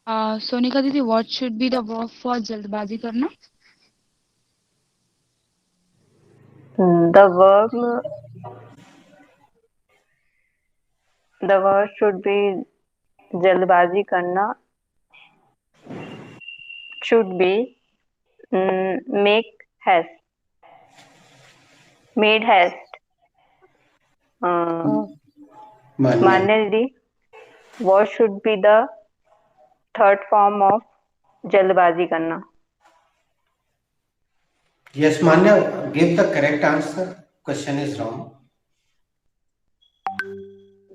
सोनिका दीदी, what should be the verb for जल्दबाजी करना? The verb should be जल्दबाजी करना should be make haste made haste. Uh, मान्य मान्य दीदी, what should be the third form of जल्दबाजी करना? yes मान्य give the correct answer, question is wrong.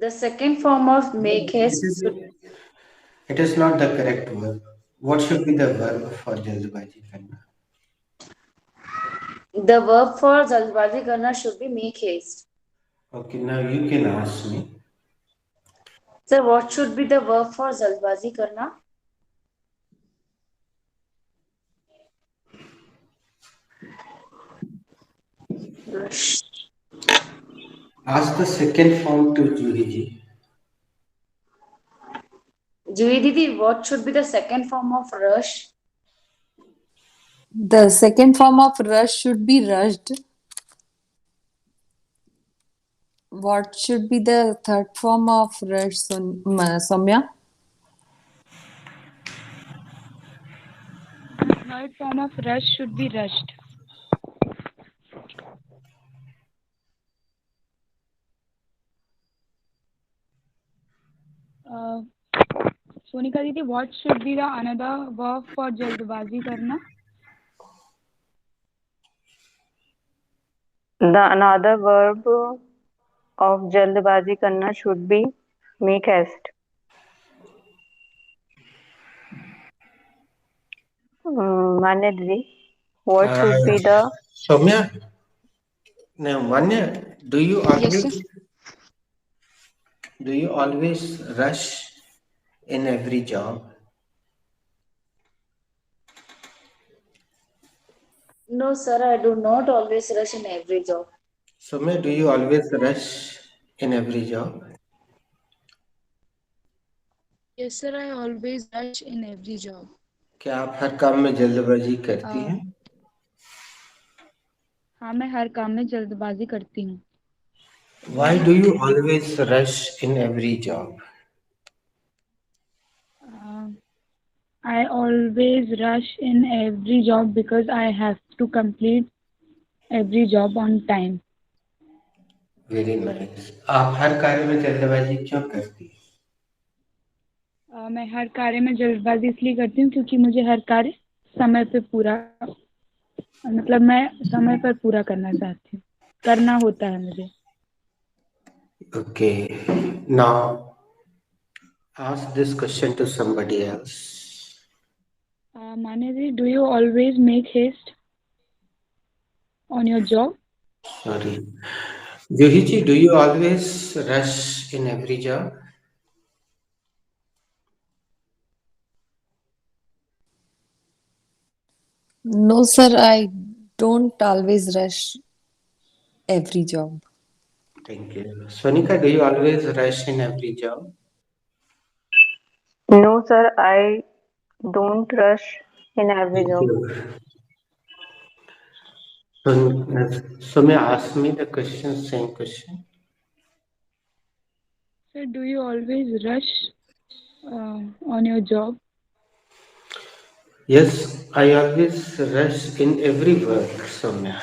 the second form of make haste It is not the correct verb. What should be the verb for जल्दबाजी करना? the verb for jalbazi karna should be make haste. Okay, now you can ask me. Sir, what should be the verb for jalbazi karna? Rush. Ask the second form to Juhi ji. Juhi Didi, what should be the second form of rush? The second form of rush should be rushed. What should be the third form of rush, Soumya? Third form of rush should be rushed. Sonika दीदी, what should be the another verb for जल्दबाजी करना? The another verb of जल्दबाजी करना should be make haste. मान्य दीदी, what should be the Soumya, now Manya, do you Yes, always rush in every job? No, sir, I do not always rush in every job. Soumya, do you always rush in every job? yes sir, I always rush in every job. क्या आप हर काम में जल्दबाजी करती हैं? हाँ, मैं हर काम में जल्दबाजी करती हूँ. Why do you always rush in every job? I always rush in every job because I have to complete every job on time. Very nice. आप हर कार्य में जल्दबाजी क्यों करती हैं? मैं हर कार्य में जल्दबाजी इसलिए करती हूँ क्योंकि मुझे हर कार्य समय पे पूरा, मतलब मैं समय पर पूरा करना चाहती हूँ, करना होता है मुझे. Okay. Now ask this question to somebody else. Manyaji, do you always make haste on your job? Sorry. Juhi ji, do you always rush in every job? No, sir, I don't always rush every job. Thank you. Sonika, do you always rush in every job? No, sir, I don't rush in every Thank job. you. So may I ask me the question, same question? Sir, do you always rush on your job? Yes, I always rush in every work, Soumya.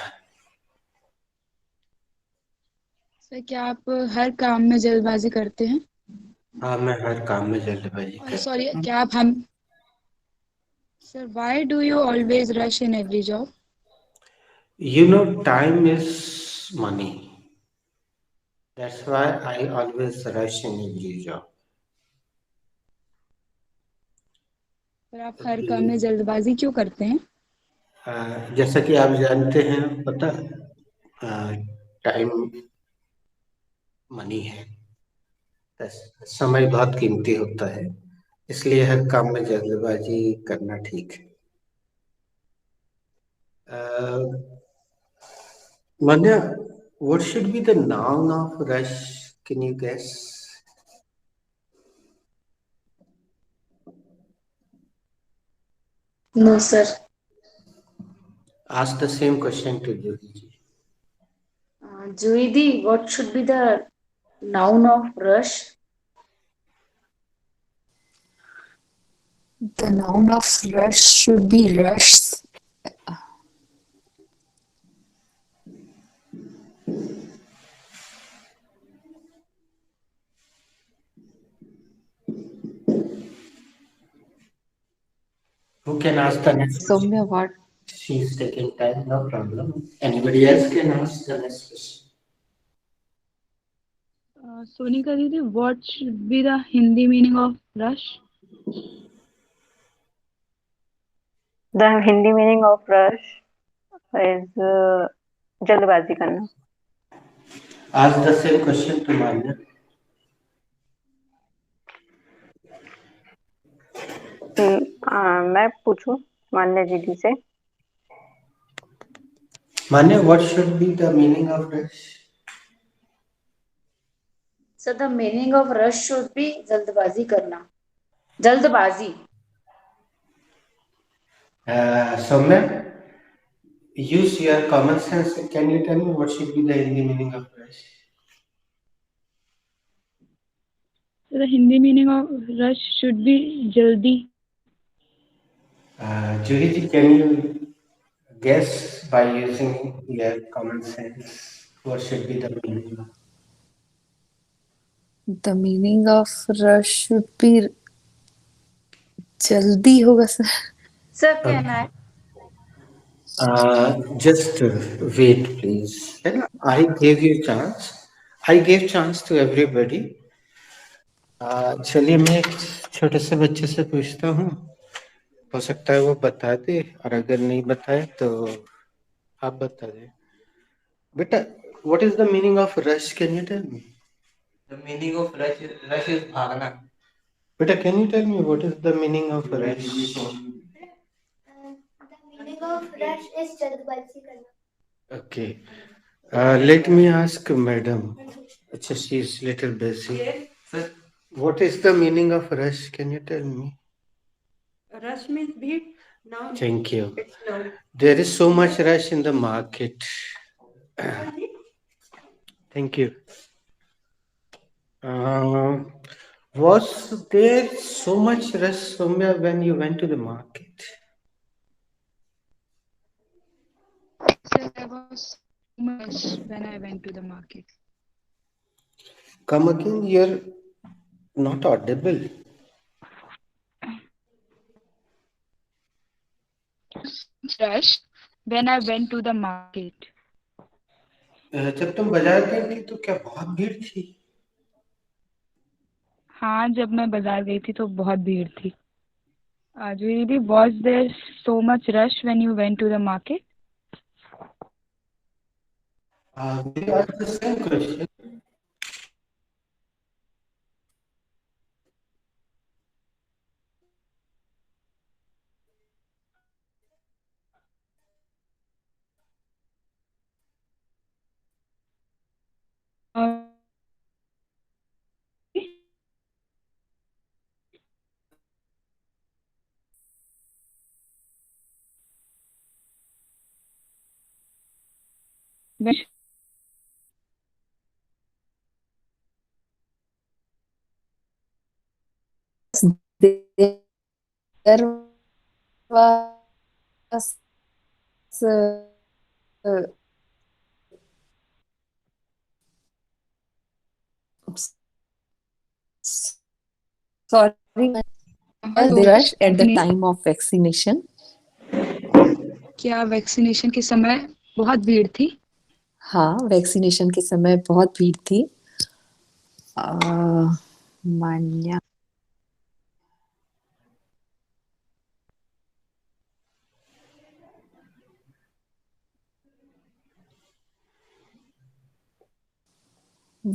Sir, क्या आप हर काम में जल्दबाजी करते हैं? हाँ, मैं हर काम में जल्दबाजी करता सॉरी, हूँ. क्या आप हम sir, why do you always rush in every job? You know, time is money. That's why I always rush in every job. Sir, आप हर काम में जल्दबाजी क्यों करते हैं? जैसा कि आप जानते हैं, पता टाइम मनी है, समय बहुत कीमती होता है, इसलिए हर काम में जल्दबाजी करना ठीक है. Manya, what should be the noun of rush? Can you guess? No, sir. Ask the same question to Juhi ji. Juidi, what should be the noun of rush? The noun of rush should be rush. Who can ask the next question? Soumya, what? She's taking time, no problem. Anybody else can ask the next question. Sonika Didi, what should be the Hindi meaning of rush? The Hindi meaning of rush is जल्दबाजी करना. Ask the same question to Manya. मैं पूछूं मान्या दीदी से. Manya, what should be the meaning of rush? So the meaning of rush should be जल्दबाजी करना. जल्दबाजी. Soumya, use your common sense. Can you tell me what should be the Hindi meaning of rush? So the Hindi meaning of rush should be jaldi. Juhi ji, can you guess by using your common sense what should be the meaning? The meaning of rush should be जल्दी होगा sir. Sir, can I? Just wait, please. I gave you chance. I gave chance to everybody. चलिए मैं एक छोटे से बच्चे से पूछता हूँ. हो सकता है वो बता दे, और अगर नहीं बताए तो आप बता दे. बेटा, what is the meaning of rush? Can you tell me? The meaning of rush is भागना. Beta, can you tell me what is the meaning of rush? The meaning of rush is जल्दबाजी करना. Okay. Let me ask Madam. Achha, she is little busy. Sir, What is the meaning of rush? Can you tell me? Rush means beat. Now Thank you. it's now. There is so much rush in the market. Thank you. Was there so much rush somewhere when you went to the market? So there was so much when I went to the market. Come again, you're not audible. Rush when I went to the market. जब तुम बाजार गई थी तो क्या बहुत भीड़ थी? हाँ, जब मैं बाजार गई थी तो बहुत भीड़ थी. Didi, was there so much rush when you went to the market? We asked the same question. When There was uh, sorry, the rush at the time of vaccination. क्या वैक्सीनेशन के समय बहुत भीड़ थी? हाँ, वैक्सीनेशन के समय बहुत भीड़ थी. मान्या.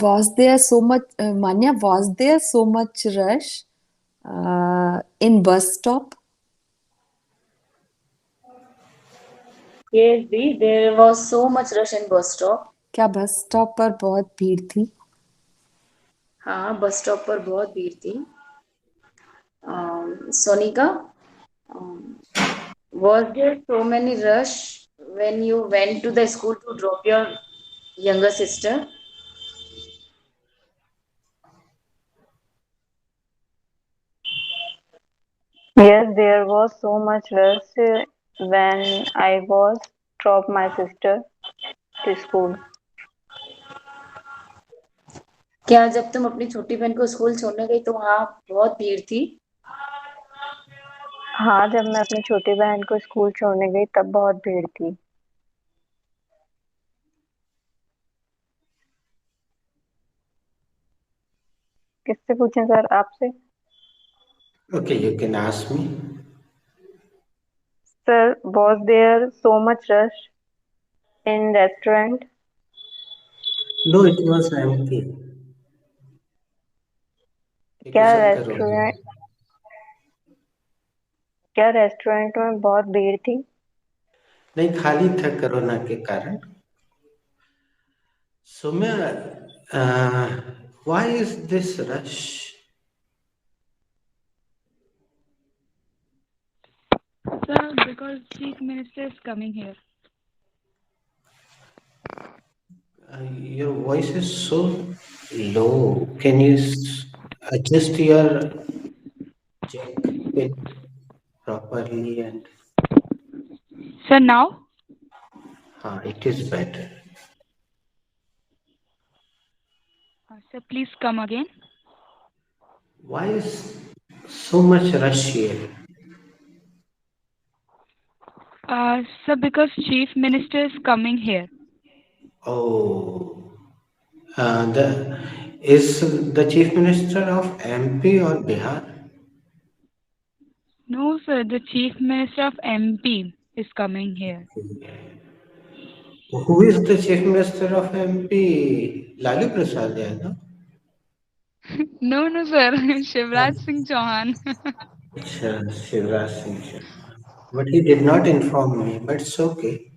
Was there so much, Manya, was there so much rush in bus stop? Yes, Dee, there was so much rush in bus stop. क्या बस स्टॉप पर बहुत भीड़ थी? हाँ, बस स्टॉप पर बहुत भीड़ थी. Sonika, Was there so many rush when you went to the school to drop your younger sister? Yes, there was so much rush when I was drop my sister to school. क्या जब तुम अपनी छोटी बहन को स्कूल छोड़ने गई तो वहां बहुत भीड़ थी? हाँ, जब मैं अपनी छोटी बहन को स्कूल छोड़ने गई तब बहुत भीड़ थी। किससे पूछें सर, आपसे? Okay, you can ask me. Sir, was there so much rush in restaurant? No, it was empty. क्या क्वेश्चन करोगे? रेस्टोरेंट क्या रेस्टोरेंट में बहुत भीड़ थी? नहीं, खाली था कोरोना के कारण। Soumya, why is this rush? Sir, because Chief Minister is coming here. Your voice is so low. Can you adjust your jack pin properly? And Sir, now? it is better. Sir, please come again. Why is so much rush here? Sir, because Chief Minister is coming here. Oh, is the Chief Minister of MP or Bihar? No, sir, the Chief Minister of MP is coming here. Who is the Chief Minister of MP? Lalu Prasad Yadav? No, sir, Shivraj Singh Chauhan. Shivraj Singh Chauhan. But he did not inform me, but it's okay.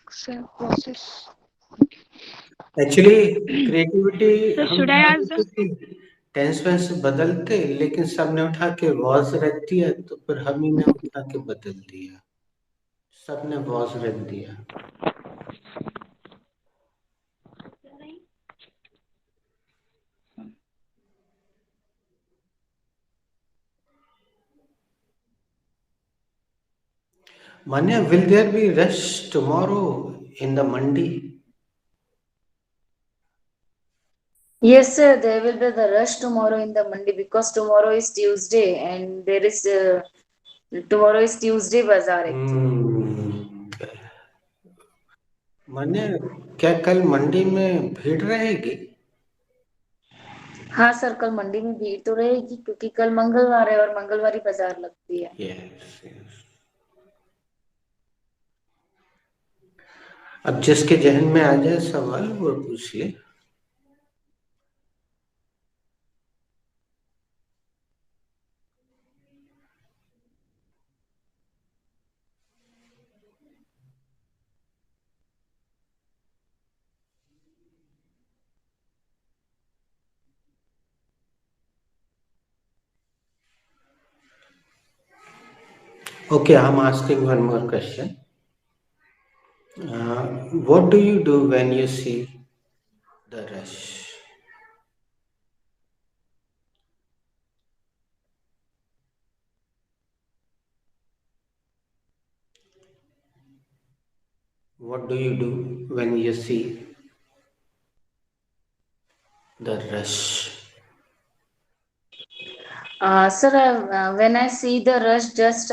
Sir, process. Actually, creativity Sir, हम should I ध्यान ask देते थे, tense veins बदलते, लेकिन सबने उठा के was रख दिया, तो फिर हम ही ने उठा के बदल दिया। सबने वॉज रख दिया। Manya, will there be rush tomorrow in the mandi? Yes, sir, there will be the rush tomorrow in the Monday because tomorrow is Tuesday and there is tomorrow is Tuesday bazaar actually. Manya, क्या कल मंडी में भीड़ रहेगी? हाँ sir, कल मंडी में भीड़ तो रहेगी क्योंकि कल मंगलवार है और मंगलवारी बाजार लगती है। Yes, yes. अब जिसके जहन में आ जाए सवाल वो पूछ ले। Okay, I'm asking one more question. What do you do when you see the rush? What do you do when you see the rush? Sir, when I see the rush, just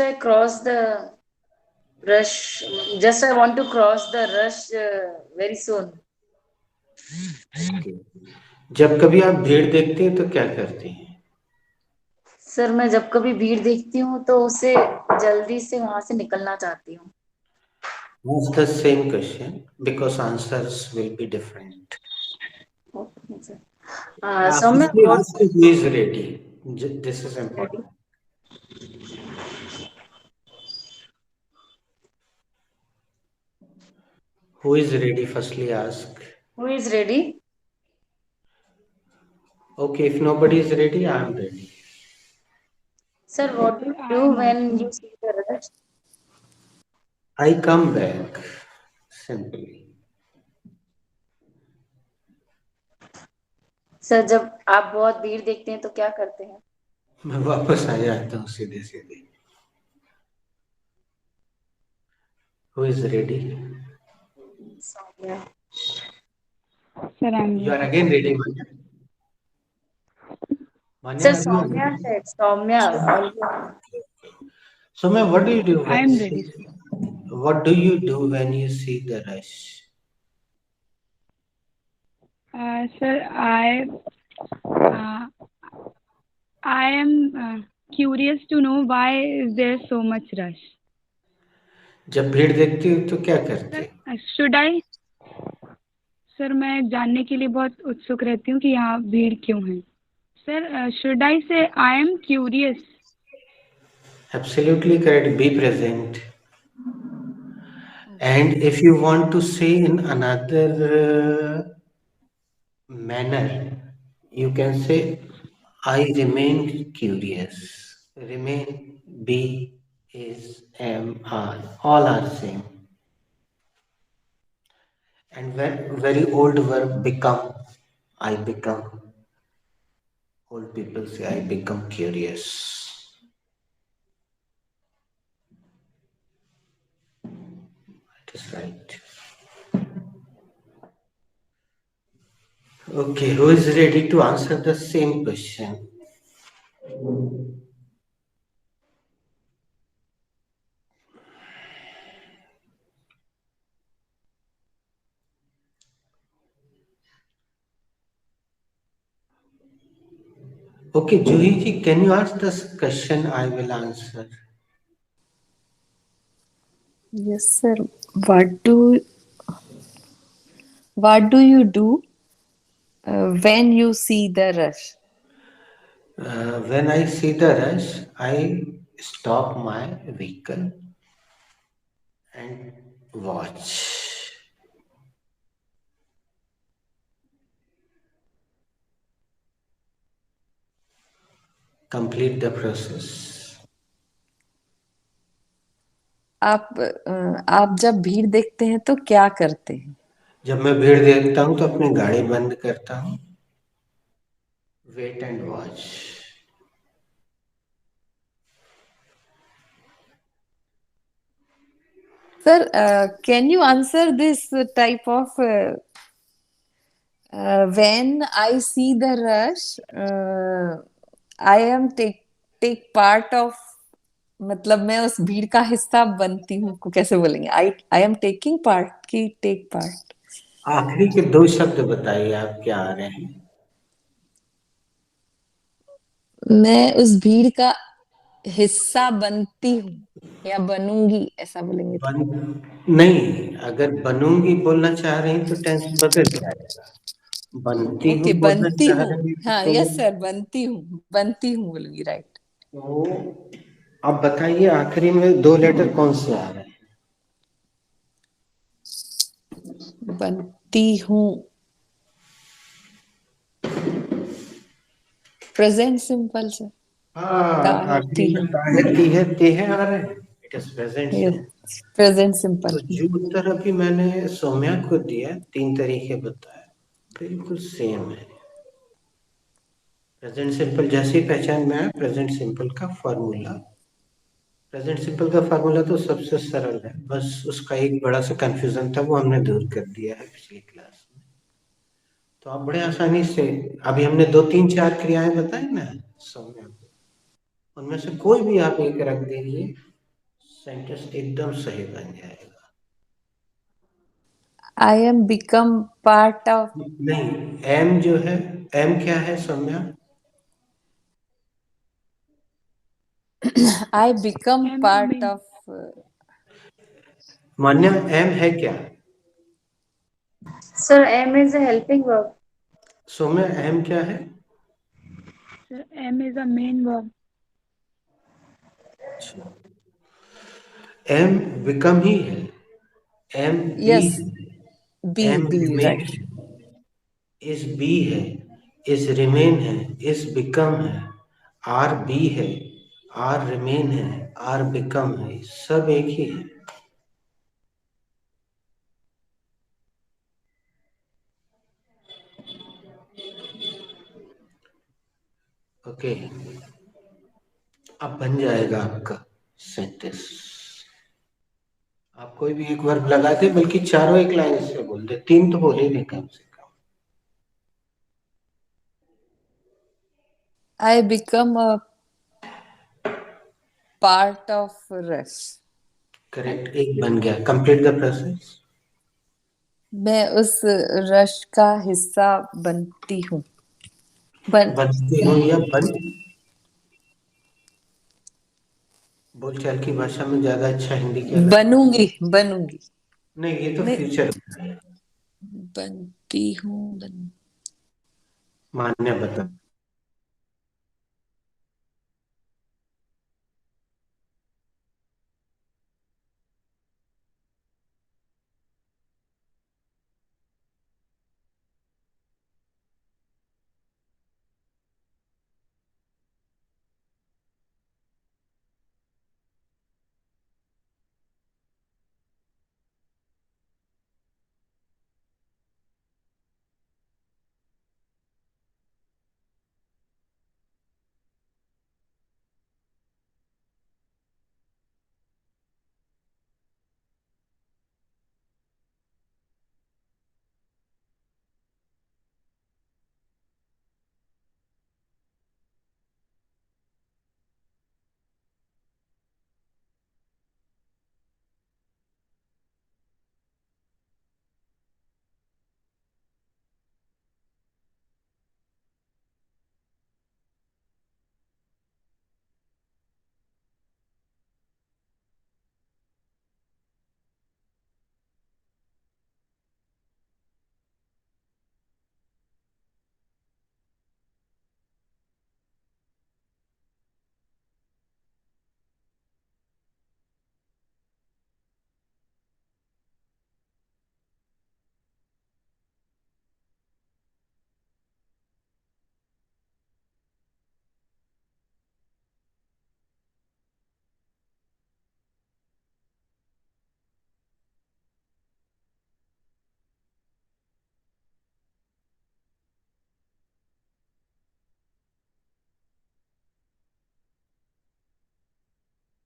I cross the rush. Just I want to cross the rush very soon. Okay. जब कभी आप भीड़ देखते हैं तो क्या करती हैं? सर, मैं जब कभी भीड़ देखती हूँ तो उसे जल्दी से वहां से निकलना चाहती हूँ। That's the same question because answers will be different. Okay, sir. आप Soumya, इसलिए ask who is ready. This is important. Who is ready? Firstly ask. Who is ready? Okay, if nobody is ready, I am ready. Sir, what do you I do am when also. you see the rush? I come back. Simply. Sir, जब आप बहुत भीड़ देखते हैं तो क्या करते हैं? मैं वापस आ जाता हूँ सीधे सीधे. Who is ready? Saumya. Sir, I am You are ready. again ready, Manya. Manya, Sir, are you Saumya ready? said, Saumya. So, ma'am, what do you do I when am you ready, see? sir. What do you do when you see the rush? Sir, uh, I am curious to know why is there so much rush. जब भीड़ देखती हो तो क्या करते हो? Should I? Sir, मैं जानने के लिए बहुत उत्सुक रहती हूँ कि यहाँ भीड़ क्यों है. Sir, should I say I am curious? Absolutely correct. Be present. And if you want to say in another manner, you can say, I remain curious. Remain, be, is, am, are. All are same. And very old verb become, I become. Old people say, I become curious. That is right. Okay, who is ready to answer the same question? Okay, Juhi ji, can you ask this question? I will answer. Yes, sir. What do you do when you see the rush? When I see the rush, I stop my vehicle and watch. Complete the process. आप जब भीड़ देखते हैं तो क्या करते हैं? जब मैं भीड़ देखता हूँ तो अपनी गाड़ी बंद करता हूँ. Wait and watch. Sir, can you answer this type of when I see the rush, I am take part of, मतलब मैं उस भीड़ का हिस्सा बनती हूँ को कैसे बोलेंगे? I am taking part की take part. आखिरी के 2 शब्द बताइए आप क्या आ रहे हैं? मैं उस भीड़ का हिस्सा बनती हूँ या बनूंगी, ऐसा बोलेंगे तो? नहीं, अगर बनूंगी बोलना चाह रही तो टेंस बदल जाएगा. बनती हूँ ओके, बोलना बनती चाह हूँ. रही हाँ, तो यस सर, बनती हूँ बोलूंगी, राइट. तो अब बताइए आखिरी में 2 लेटर कौन से आ रहे हैं? बनती हूँ. Present simple sir. आखिरी में ताहती है ते है आ रहे हैं. It is present simple. Present simple. तो जो उत्तर अभी मैंने सौम्या को दिया 3 तरीके बताए, बिल्कुल सेम है. प्रेजेंट सिंपल जैसी पहचान में आया. प्रेजेंट सिंपल का फॉर्मूला तो सबसे सरल है. बस उसका एक बड़ा सा कंफ्यूजन था, वो हमने दूर कर दिया है पिछली क्लास में. तो आप बड़े आसानी से, अभी हमने 2 3 4 क्रियाएं बताई ना सौम्या को, उनमें से कोई भी आप एक रख दीजिए, सेंटेंस एकदम सही बन जाएगा. I am become part of. नहीं, एम जो है, एम क्या है Saumya? I become M part means of. Manya, am है क्या? Sir, am is a helping verb. Saumya, am क्या है? Sir, M is a main verb. Am become ही है, एम बी Yes, है, B, am B, remain right. है, इस बी है, इस रिमेन है, इस बिकम है, आर बी है, आर रिमेन है, आर बिकम है, सब एक ही है। ओके, अब बन जाएगा आपका सेंटेंस। आप कोई भी एक वर्ब लगा दे, बल्कि चारों एक लाइन से बोल दे, तीन तो बोल ही नहीं कम से कम। I become a part of Rush. Correct, एक बन गया। Complete the process. मैं उस रश का हिस्सा बनती हूँ। बनती हूँ या बन, बोलचाल की भाषा में ज्यादा अच्छा हिंदी क्या लगता है? बनूंगी, बनूंगी, नहीं, ये तो नहीं, फ्यूचर है। बनती हूँ, मान्य बता।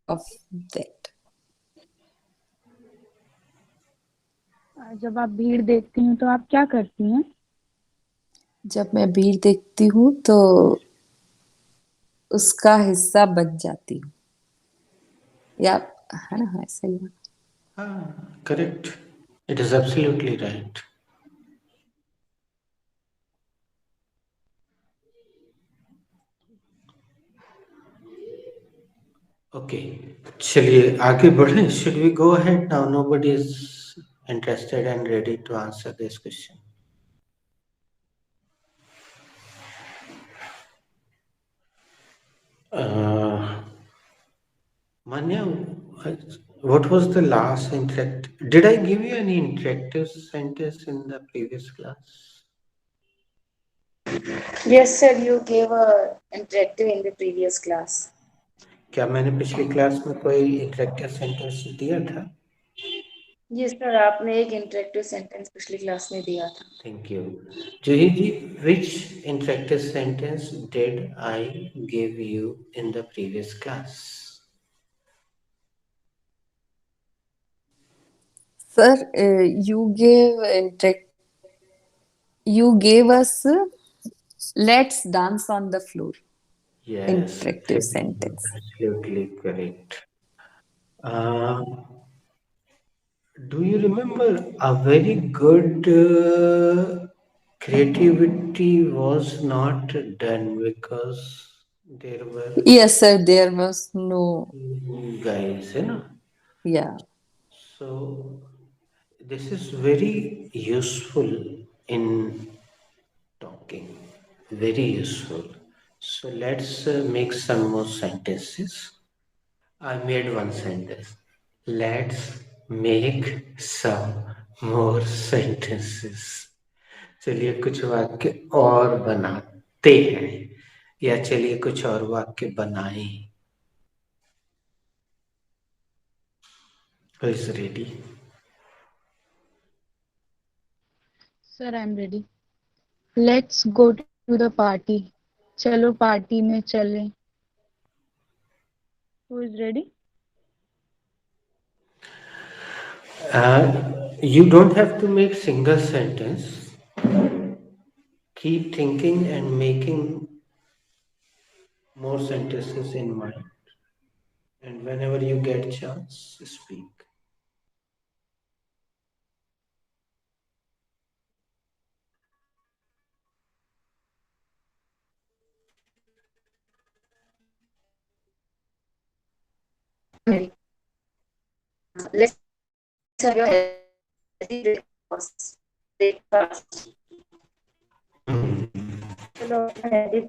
of that. जब आप भीड़ देखती हैं तो आप क्या करती हैं? जब मैं भीड़ देखती हूँ तो उसका हिस्सा बन जाती हूँ, या है ना, ऐसा ही है। हाँ, correct, it is absolutely right. Okay, चलिए आगे बढ़े। Should we go ahead now? Nobody is interested and ready to answer this question. Manya, what was the last interact? Did I give you any interactive sentence in the previous class? Yes, sir, you gave a interactive in the previous class. क्या मैंने पिछली class में कोई interactive sentence दिया था? Yes, sir, आपने एक interactive sentence पिछली क्लास में दिया था. Thank you. Juhi ji, which interactive sentence did I give you in the previous class? Sir, you gave us let's dance on the floor. Yes, Interactive sentence. absolutely correct. Do you remember a very good creativity was not done because there were Yes, sir, there was no, guys, you know. yeah. So this is very useful in talking, very useful. So let's make some more sentences. I made one sentence. Let's make some more sentences. चलिए कुछ वाक्य और बनाते हैं, या चलिए कुछ और वाक्य बनाएं. Who is ready? Sir, I'm ready. Let's go to the party. चलो पार्टी में चलें. Who is ready? You don't have to make single sentence. Keep thinking and making more sentences in mind. And whenever you get chance, speak. Let's have your healthy breakfast. Breakfast. चलो healthy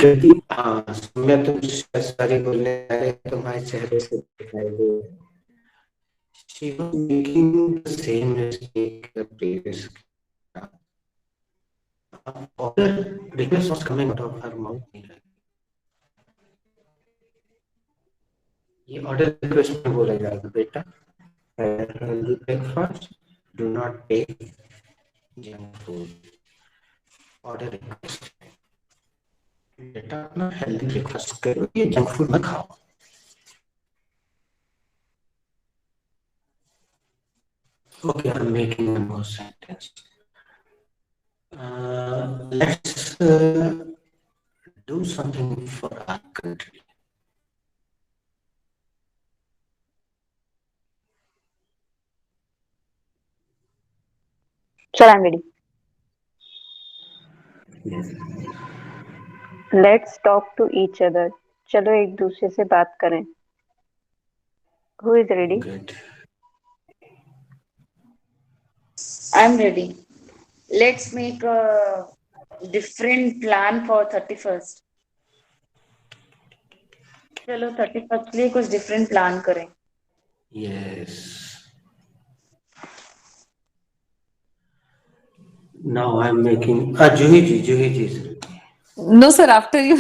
गलती, हाँ, मैं तुम सारी बोलने वाले तुम्हारे चेहरे से दिखाई दे. She was making the same mistake the previous. Order request was coming out of her mouth. ये ऑर्डर रिक्वेस्ट में बोला जाएगा बेटा. Healthy breakfast, do not take junk food. Order request, बेटा अपना हेल्दी ब्रेकफास्ट करो, ये जंक फूड मत खाओ. Okay, I'm making one more sentence. Let's do something for our country. Sir, I'm ready. Yes. Let's talk to each other. चलो एक दूसरे से बात करें. Who is ready? Good. I'm ready. Let's make a different plan for 31st. चलो 31st के लिए कुछ different plan करें. Yes. Now I'm making. Juhi ji is ready. No, sir, after you.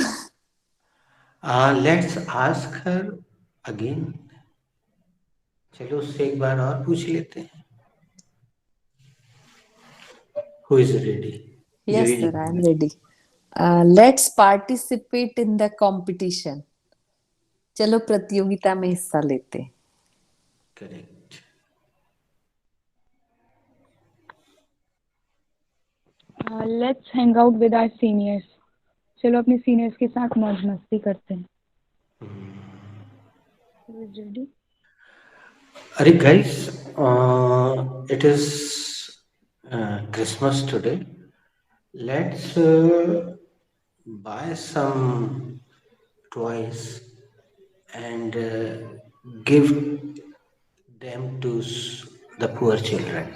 Let's ask her again. चलो उससे एक बार और पूछ लेते हैं. Who is ready? Yes, Juhi sir, ji. I'm ready. Let's participate in the competition. चलो प्रतियोगिता में हिस्सा लेते हैं. Correct. Let's hang out with our seniors. चलो अपने सीनियर्स के साथ मौज मस्ती करते हैं. Who is ready? Arey guys, it is Christmas today. Let's buy some toys and give them to the poor children.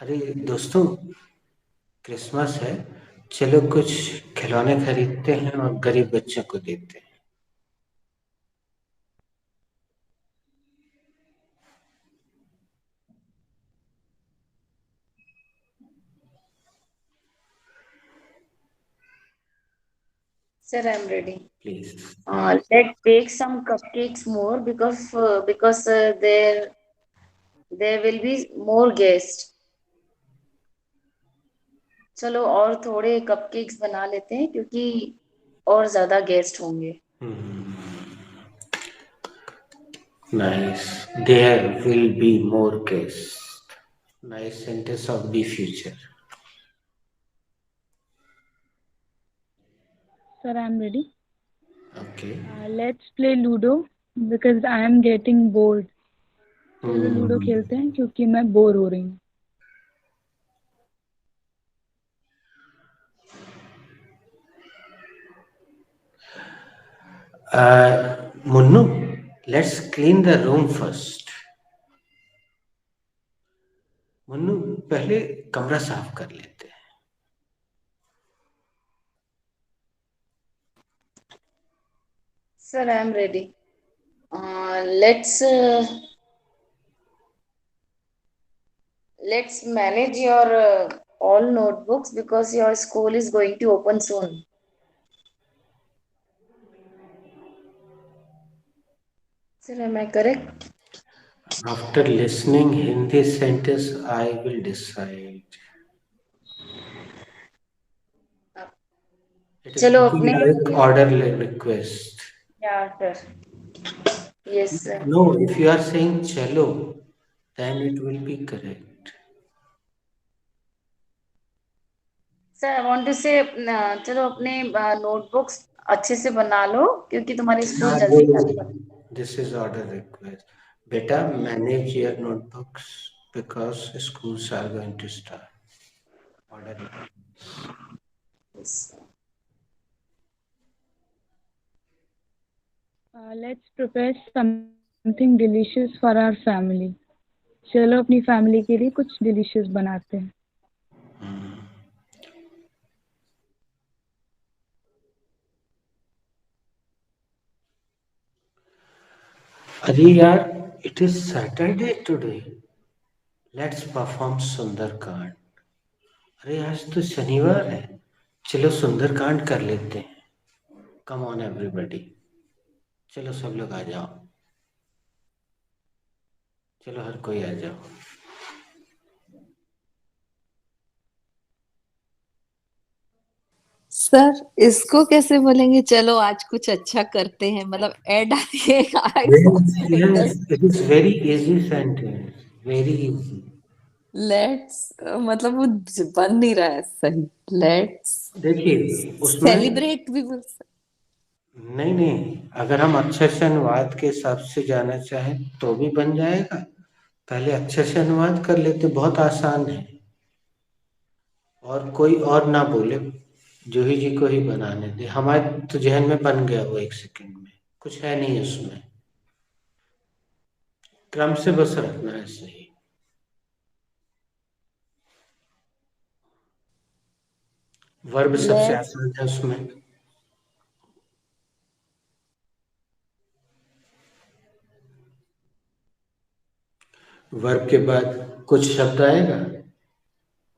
अरे दोस्तों, क्रिसमस है, चलो कुछ खिलौने खरीदते हैं और गरीब बच्चों को देते हैं. Sir, I'm ready. Please. Let's bake some cupcakes more because there will be more guests. चलो और थोड़े कपकेक्स बना लेते हैं क्योंकि और ज्यादा गेस्ट होंगे. Nice. There will be more guests. Nice sentence of the future. Sir, I'm ready. Okay. Let's play Ludo because I am getting bored. चलो लूडो खेलते हैं क्योंकि मैं बोर हो रही हूँ. Munnu, let's clean the room first. Munnu, पहले कमरा साफ कर लेते हैं. Sir, I am ready. Let's manage your all notebooks because your school is going to open soon. Sir, am I correct? After listening Hindi sentence, I will decide. It is चलो looking अपने like order request. Yeah, sir. Yes, sir. No, if you are saying chalo, then it will be correct. Sir I want to say चलो अपने notebooks अच्छे से बना लो क्योंकि तुम्हारे school हाँ जल्दी बोलो, चालू होने this is order request. Beta, manage your notebooks because schools are going to start. Order request. वाले। Let's prepare something delicious for our family. चलो अपनी फैमिली के लिए कुछ डिलीशियस बनाते हैं. अरे यार, it is Saturday today. Let's perform Sundarkand. अरे आज तो शनिवार है, चलो सुंदरकांड कर लेते हैं. Come on everybody. चलो सब लोग आ जाओ. चलो हर कोई आ जाओ. सर इसको कैसे बोलेंगे? चलो आज कुछ अच्छा करते हैं, मतलब ऐड आती है Yes, it is very easy sentence. Very easy. Let's, मतलब वो बन नहीं रहा है सही. लेट्स देखिए उसमें सेलिब्रेट भी बोल सकते. नहीं नहीं, अगर हम अच्छे से अनुवाद के हिसाब से जाना चाहें तो भी बन जाएगा. पहले अच्छे से अनुवाद कर लेते, बहुत आसान है. और कोई और ना बोले, जूही जी को ही बनाने दे. हमारे तो जहन में बन गया वो 1 सेकंड में. कुछ है नहीं उसमें. क्रम से बस रखना है सही. वर्ब सबसे लेट्स आसान है उसमें. वर्ब के बाद कुछ शब्द आएगा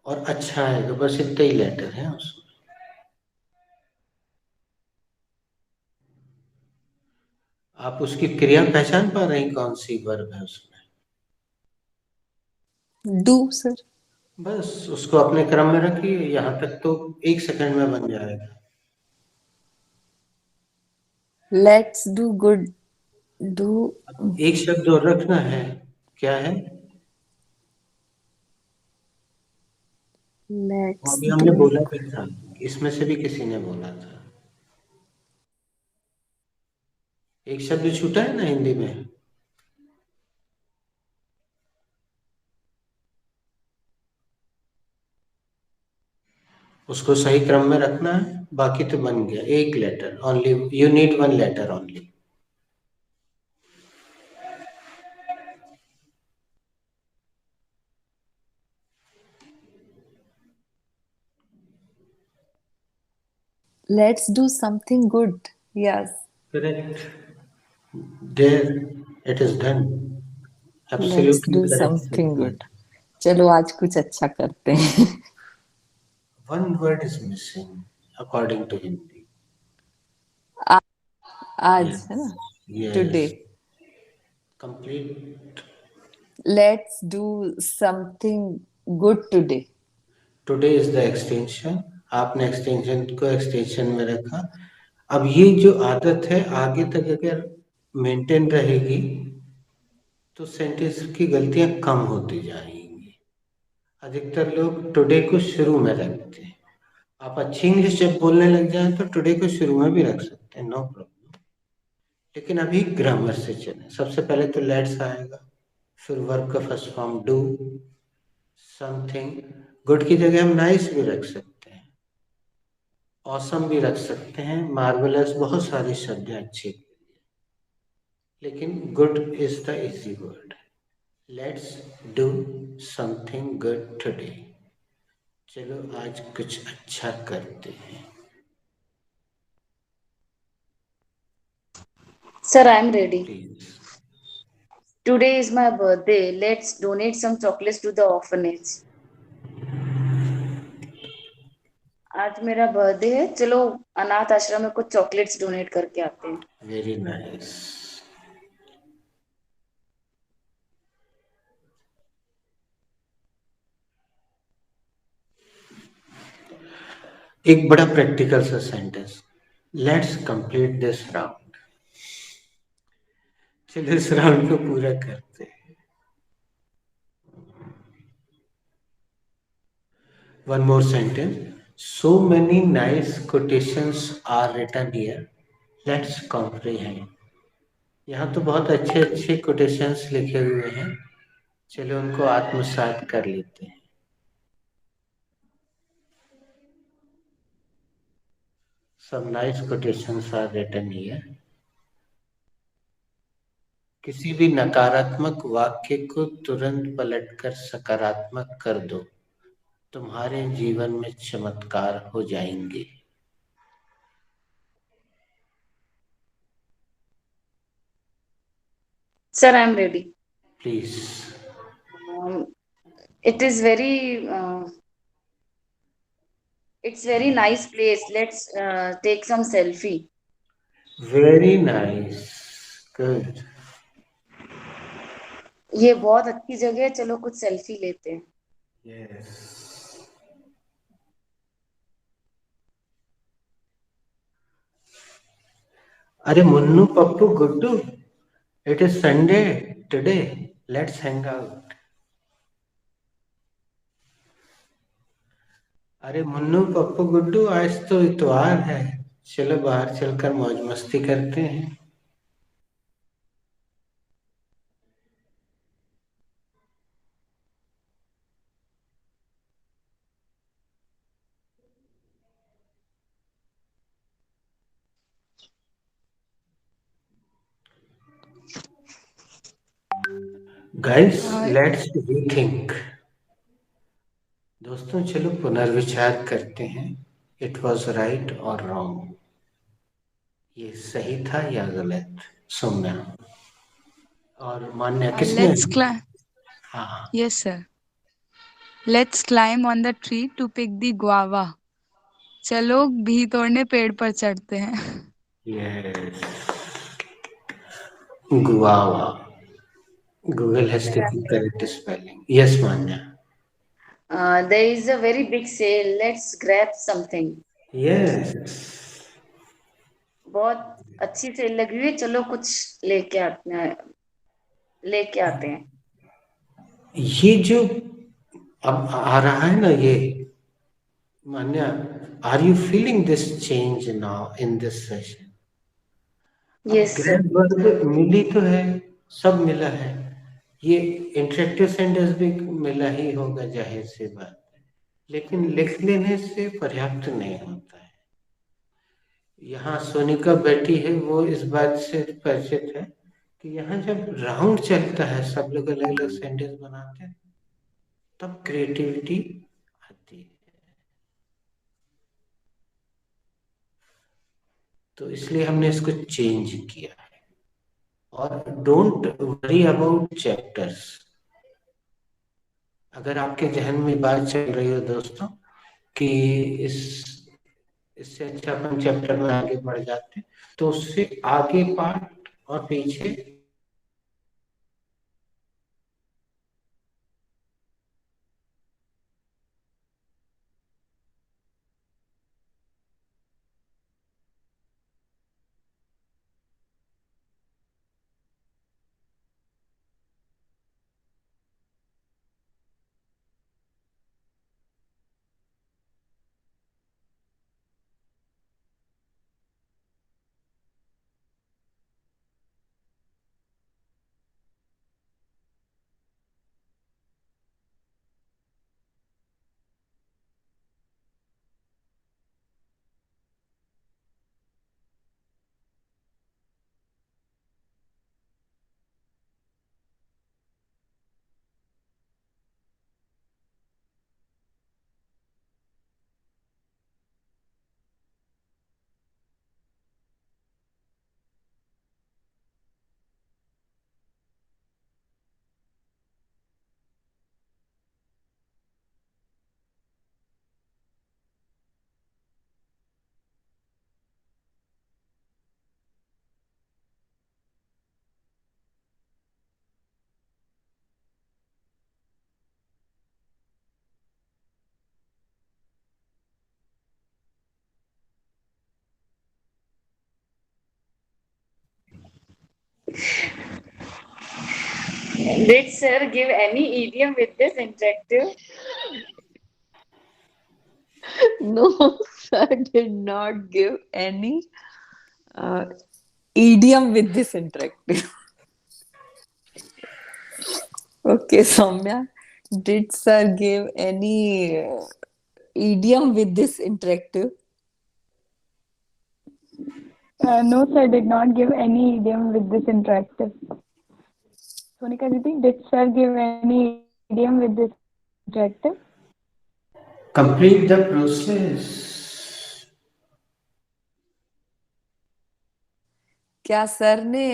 और अच्छा आएगा, बस इतना ही लेटर है उसमें. आप उसकी क्रिया पहचान पा रहे हैं कौन सी वर्ब है उसमें? Do sir. बस उसको अपने क्रम में रखिए. यहाँ तक तो 1 सेकंड में बन जाएगा. Let's do good. डू. एक शब्द और रखना है. क्या है? वो लेट्स अभी हमने डू. बोला भी था, इसमें से भी किसी ने बोला था. एक शब्द छूटा है ना हिंदी में. उसको सही क्रम में रखना है. बाकी तो बन गया. एक letter only. You need 1 letter only. Let's do something good. Yes. Correct. There it is done. Let's absolutely do something correct. Good. चलो आज कुछ अच्छा करते हैं. One word is missing according to Hindi. आज Yes. है ना. Yes. Today. Complete. Let's do something good today. Today is the extension. आपने एक्सटेंशन को एक्सटेंशन में रखा. अब ये जो आदत है आगे तक अगर मेंटेन रहेगी तो सेंटेंस की गलतियां कम होती जाएंगी. अधिकतर लोग टुडे को शुरू में रखते हैं. आप अच्छी इंग्लिश जब बोलने लग जाए तो टुडे को शुरू में भी रख सकते हैं, नो प्रॉब्लम. लेकिन अभी ग्रामर से चले. सबसे पहले तो लेट्स आएगा, फिर वर्ब का first form do. Something good की जगह हम नाइस भी रख सकते हैं, ऑसम भी रख सकते हैं, मार्वलस. बहुत सारे शब्द हैं अच्छे, लेकिन good is the easy word. Let's do something good today. चलो आज कुछ अच्छा करते हैं. Sir, I am ready. Please. Today is my birthday. Let's donate some chocolates to the orphanage. आज मेरा बर्थडे है, चलो अनाथ आश्रम में कुछ चॉकलेट्स डोनेट करके आते हैं। Very nice. एक बड़ा प्रैक्टिकल सा sentence, let's complete this round. चलो इस राउंड को पूरा करते हैं। One more sentence. So many nice quotations are written here. Let's comprehend. यहाँ तो बहुत अच्छे अच्छे quotations लिखे हुए हैं, चलो उनको आत्मसात कर लेते हैं। Some nice quotations are written here. किसी भी नकारात्मक वाक्य को तुरंत पलटकर सकारात्मक कर दो, तुम्हारे जीवन में चमत्कार हो जाएंगे। Sir, I am ready. Please. It is it's very nice place. Let's take some selfie. Very nice. Good. ये बहुत अच्छी जगह है, चलो कुछ सेल्फी लेते हैं। Yes. अरे Munnu Pappu Guddu, it is Sunday today, let's hang out. अरे मुन्नू पप्पू गुड्डू, आज तो इतवार है, चलो बाहर चलकर मौज मस्ती करते हैं। Guys, let's rethink. दोस्तों चलो पुनर्विचार करते हैं, इट वॉज राइट और रॉन्ग, ये सही था या गलत। सौम्या और मान्या किसने? हाँ। Yes, sir. Let's climb on the tree to pick the guava. चलो भी तोड़ने पेड़ पर चढ़ते हैं। Yes. Guava. Google has taken correct spelling. Yes, Manya. There is a very big sale. Let's grab something. Yes. बहुत अच्छी सेल लगी हुई है, चलो कुछ लेके आते हैं। ये जो अब आ रहा है ना, ये Manya, are you feeling this change now in this session? Yes, sir. Grab word मिली तो है, सब मिला है, ये इंटरेक्टिव सेंटेंस भी मिला ही होगा, जाहिर सी बात, लेकिन लिख लेने से पर्याप्त नहीं होता है। यहाँ सोनिका बैठी है, वो इस बात से परिचित है कि यहाँ जब राउंड चलता है, सब लोग अलग अलग सेंटेंस बनाते हैं, तब क्रिएटिविटी आती है। तो इसलिए हमने इसको चेंज किया है। और डोंट वरी अबाउट चैप्टर्स। अगर आपके जहन में बात चल रही हो दोस्तों कि इससे अच्छा अपन चैप्टर में आगे बढ़ जाते, तो उससे आगे पार्ट और पीछे Did sir give any idiom with this interactive? No, sir did not give any idiom with this interactive. Okay, Soumya, did sir give any idiom with this interactive? No, sir did not give any idiom with this interactive. Sonika Didi, did sir give any idiom with this interactive? Complete the process. क्या sir ने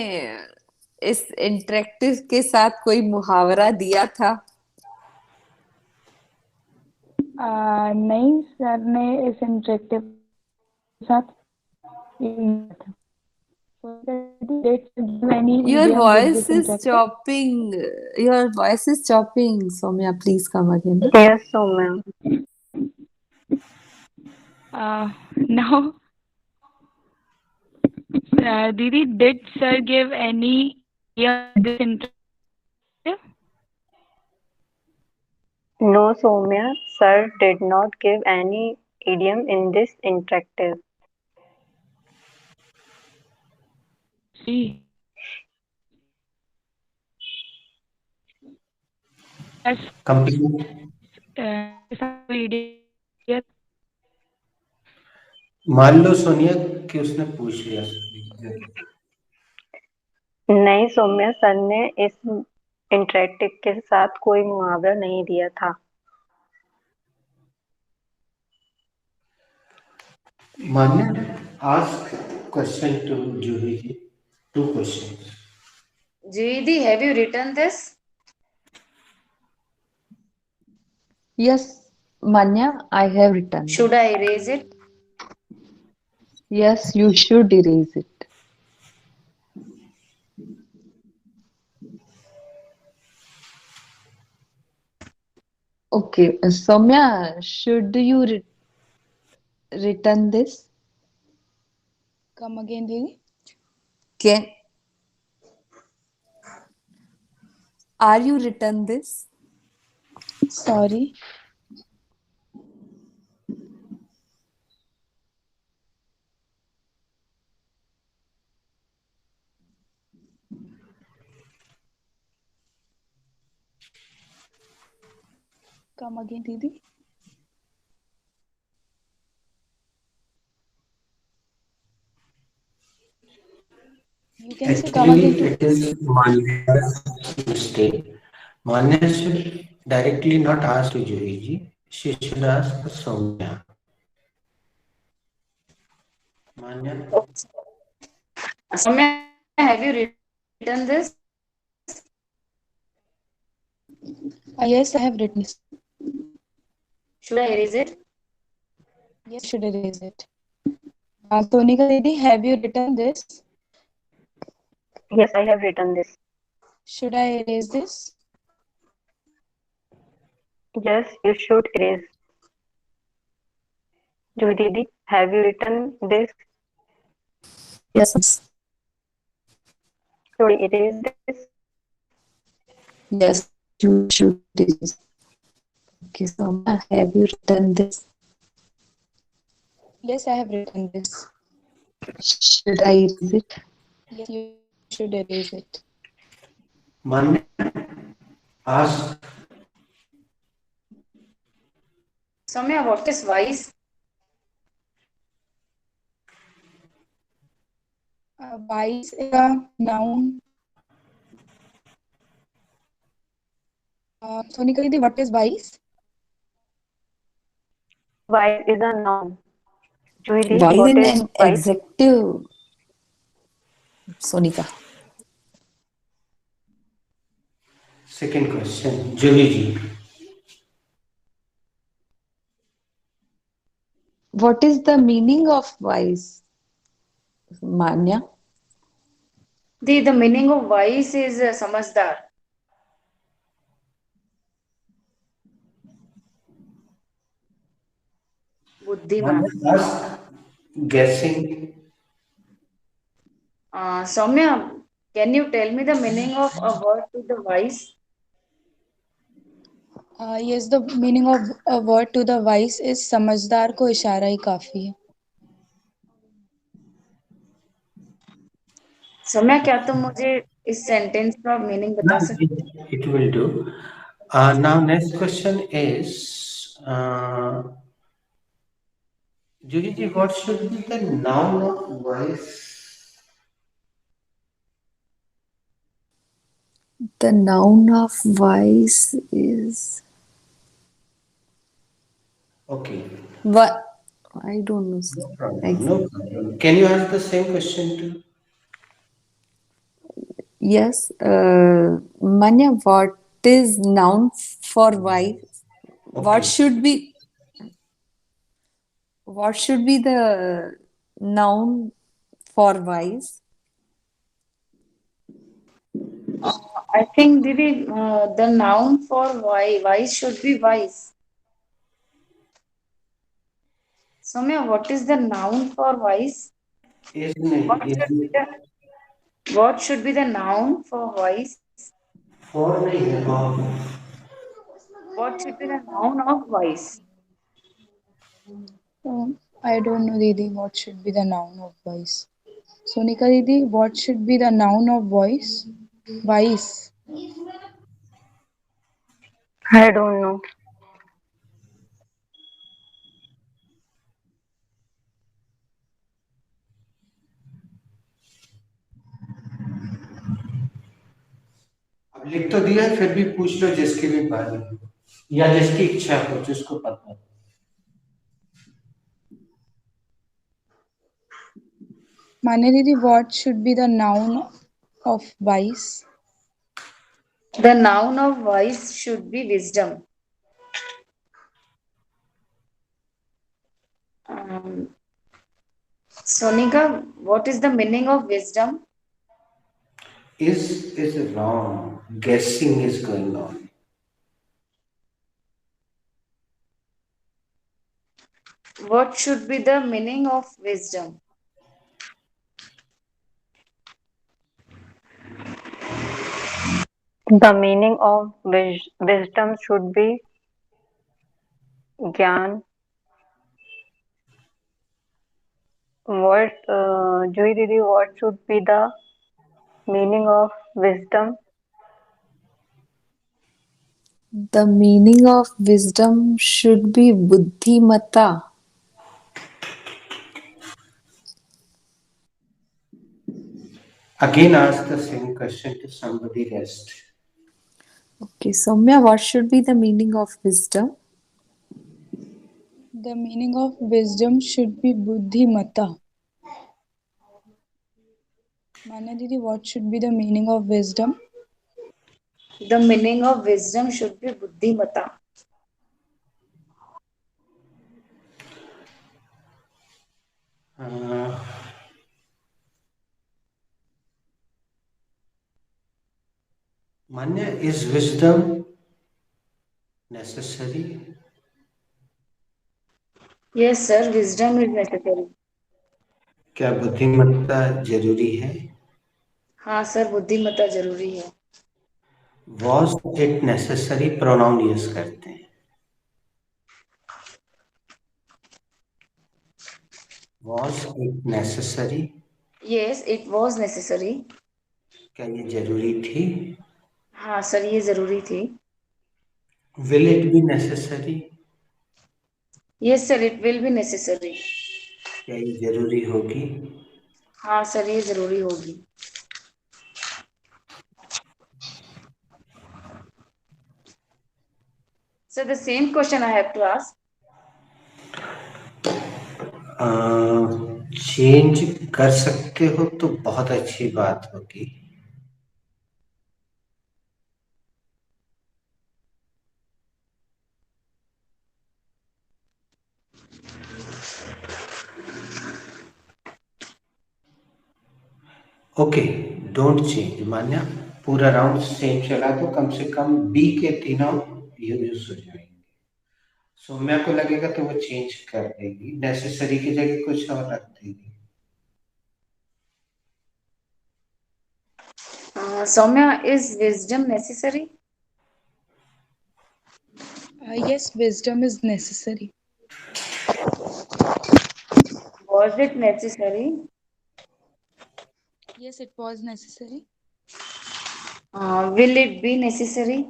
इस interactive के साथ कोई मुहावरा दिया था? नहीं, सर ने इस इंटरेक्टिव के साथ नहीं था। Did sir give any Your idiom with voice this is interactive? chopping. Your voice is chopping. Soumya, please come again. Yes, Soumya. No. Didi, did sir give any idiom with this interactive? No, Soumya. Sir did not give any idiom in this interactive. See. Yes. Complete. Idiom. मान लो सोनिया कि उसने पूछ लिया। नहीं Saumya, sir ने इस interactive के साथ कोई मुहावरा नहीं दिया था। मान्या, ask question to Juhi ji. 2 questions. Juidi, have you written this? Yes, Manya, I have written. Should I erase it? Yes, you should erase it. Okay, Soumya, should you return this? Come again, Didi. Can are you written this? Sorry. Come again, Didi. You can say come Actually, again. it is Manya's mistake. Manya should directly not ask to Juhi ji. She should ask to Soumya. Manya. Soumya, have you written this? Yes, I have written this. Should I erase it? Yes, should erase it. Sonika Didi, have you written this? Yes, I have written this. Should I erase this? Yes, you should erase. Juhi Didi, have you written this? Yes. Should I erase this? Yes, you should erase. Okay, Soumya, have you written this? Yes, I have written this. Should I erase it? Yes, you should erase it. Manya, ask. Soumya, what is wise? Wise is a noun. Sonika Didi, what is wise? Wise is a noun. Juhi Didi, Wise what in is an wise? adjective. Sonika. Second question, Juhi ji. What is the meaning of wise, Manya? The meaning of wise is samajhdar. Buddhiman. Ask guessing. Soumya, Can you tell me the meaning of a word to the wise? yes, the meaning of a word to the wise is समझदार को इशारा ही काफी है. सौम्या, क्या तुम मुझे इस sentence का मीनिंग बता सकते हो? It will do. Now next question is, Judy ji, what should be the noun of voice? The noun of wise is Okay. what? I don't know, sir. No problem. No problem. Can you ask the same question to? Yes, Manya, what is noun for wise? What Okay. should be the noun for wise? I think Didi, the noun for wise should be wise. Soumya, what is the noun for wise? What should be the noun for wise? For नहीं है of. What should be the noun of wise? I don't know, Didi, what should be the noun of voice. Sonika Didi, what should be the noun of voice? Vice. I don't know. अब लिख तो दिया, फिर भी पूछ लो जिसकी भी बारी हो या जिसकी इच्छा हो, जिसको पता हो. Manya Didi, what should be the noun of vice? The noun of wise should be wisdom. Sonika, what is the meaning of wisdom? Is wrong. Guessing is going on. What should be the meaning of wisdom? The meaning of wisdom should be ज्ञान. What, Joy Didi, what should be the meaning of wisdom? The meaning of wisdom should be buddhimata. Again, ask the same question to somebody rest. Okay, Soumya, what should be the meaning of wisdom? The meaning of wisdom should be buddhimata. Manya Didi, what should be the meaning of wisdom? The meaning of wisdom should be buddhimata. Manya, is wisdom necessary? Yes, sir, wisdom is necessary. क्या बुद्धिमत्ता जरूरी है? हाँ sir, बुद्धिमत्ता जरूरी है. Was it necessary? Pronoun use करते हैं. Was it necessary? Yes, it was necessary. क्या ये जरूरी थी? हाँ सर, ये जरूरी थी. Will it be necessary? Yes sir, it will be necessary. क्या ये जरूरी होगी? हाँ सर, ये जरूरी होगी. So the same question I have to ask. Change कर सकते हो तो बहुत अच्छी बात होगी. Okay, don't change. मान्या, पूरा राउंड सेम चला तो कम से कम बी के तीनों यूज हो जाएंगे. सौम्या को लगेगा तो वो चेंज कर देगी, नेसेसरी की जगह कुछ और रख देगी. Soumya, is wisdom necessary? Yes, wisdom is necessary. Was it necessary? Yes, it was necessary. Will it be necessary?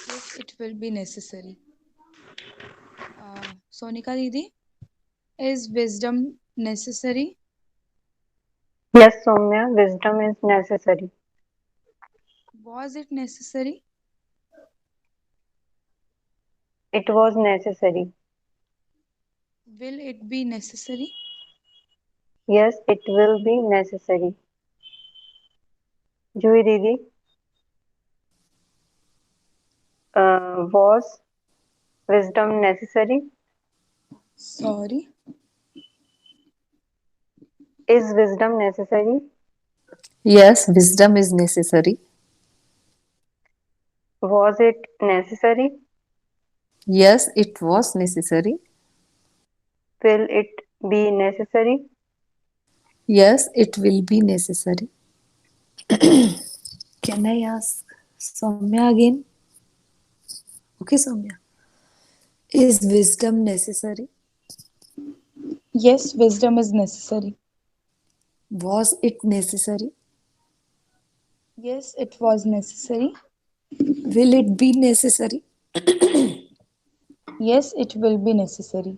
Yes, it will be necessary. Sonika Didi, is wisdom necessary? Yes, Soumya, wisdom is necessary. Was it necessary? It was necessary. Will it be necessary? Yes, it will be necessary. Juhi Didi, was wisdom necessary? Sorry. Is wisdom necessary? Yes, wisdom is necessary. Was it necessary? Yes, it was necessary. Will it be necessary? Yes, it will be necessary. Can I ask Soumya again? Okay, Soumya. Is wisdom necessary? Yes, wisdom is necessary. Was it necessary? Yes, it was necessary. Will it be necessary? Yes, it will be necessary.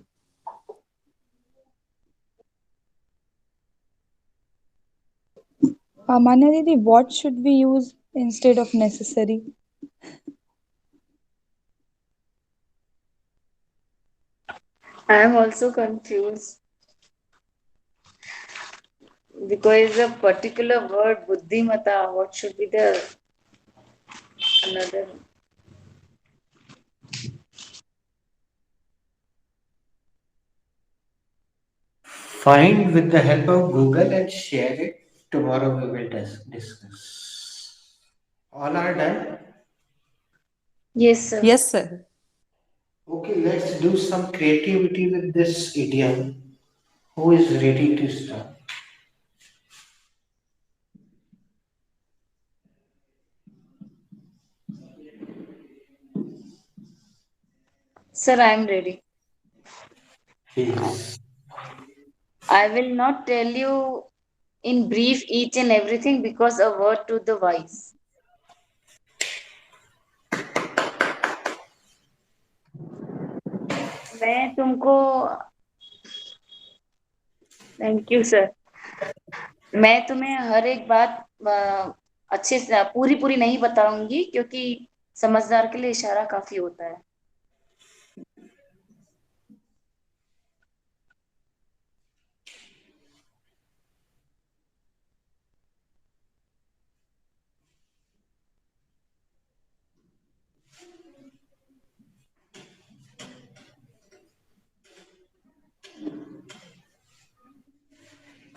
Manya Didi, what should we use instead of necessary? I am also confused because a particular word, buddhimata, what should be the another? Find with the help of Google and share it. Tomorrow we will discuss. All are done? Yes, sir. Yes, sir. Okay, let's do some creativity with this idiom. Who is ready to start? Sir, I am ready. Please. I will not tell you in brief each and everything because a word to the wise. मैं तुमको thank you sir मैं तुम्हें हर एक बात अच्छे से पूरी पूरी नहीं बताऊंगी क्योंकि समझदार के लिए इशारा काफी होता है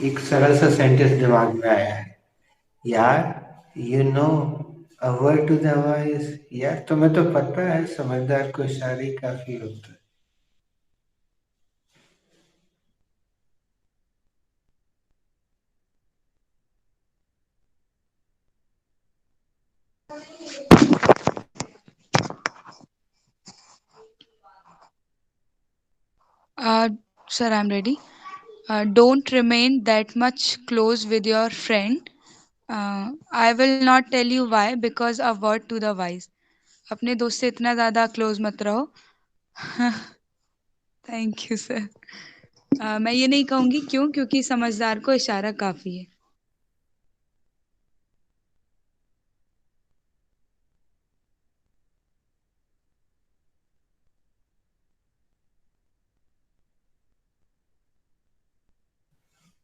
एक सरल सा सेंटेंस दिमाग में आया है यार you know a word to the wise यार तुम्हें तो पता है समझदार को इशारे ही काफी होता है Sir, I'm ready. Don't remain that much close with your friend. I will not tell you why because a word to the wise. अपने दोस्त से इतना ज़्यादा क्लोज मत रहो. Thank you sir. मैं ये नहीं कहूँगी क्यों, क्योंकि समझदार को इशारा काफ़ी है.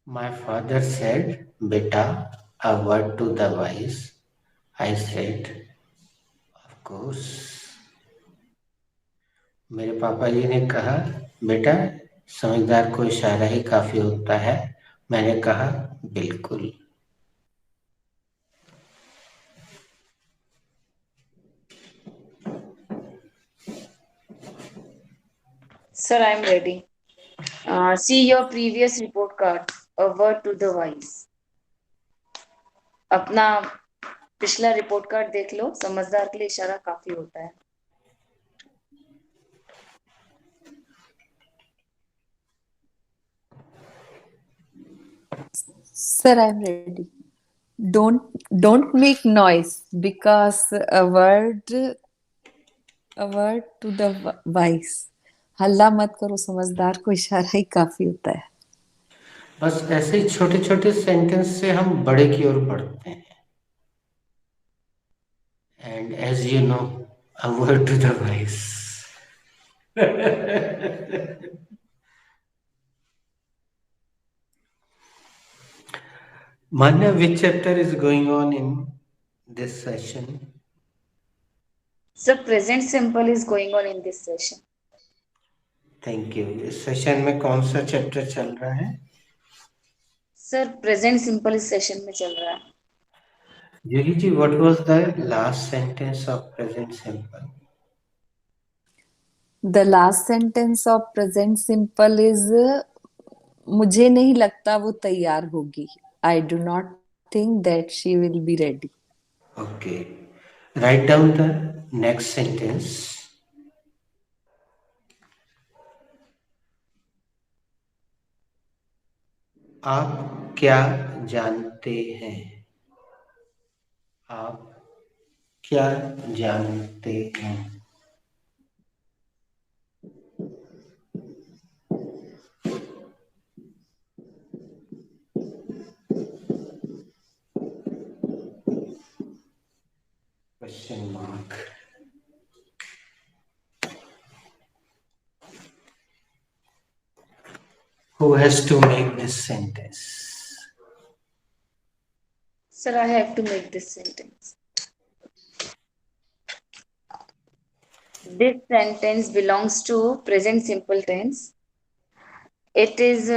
My father said, Beta, a word to the wise. I said, of course. मेरे पापा जी ने कहा, बेटा, समझदार को इशारा ही काफी होता है. मैंने कहा, बिल्कुल. Sir, I am ready. See your previous report card. A word to the wise. अपना पिछला रिपोर्ट कार्ड देख लो, समझदार के लिए इशारा काफी होता है। Sir, I'm ready. Don't make noise because a word to the wise. हल्ला मत करो, समझदार को इशारा ही काफी होता है। बस ऐसे ही छोटे छोटे सेंटेंस से हम बड़े की ओर बढ़ते हैं। And as you know, a word to the wise. Manya, which chapter is going on in this session? So present simple is going on in this session. Thank you. इस सेशन में कौन सा चैप्टर चल रहा है? Sir present simple इस session में चल रहा है। Yugi ji, what was the last sentence of present simple? The last sentence of present simple is मुझे नहीं लगता वो तैयार होगी। I do not think that she will be ready. Okay. Write down the next sentence. आप क्या जानते हैं? आप क्या जानते हैं? Question mark. Who has to make this sentence? Sir, I have to make this sentence. This sentence belongs to present simple tense. It is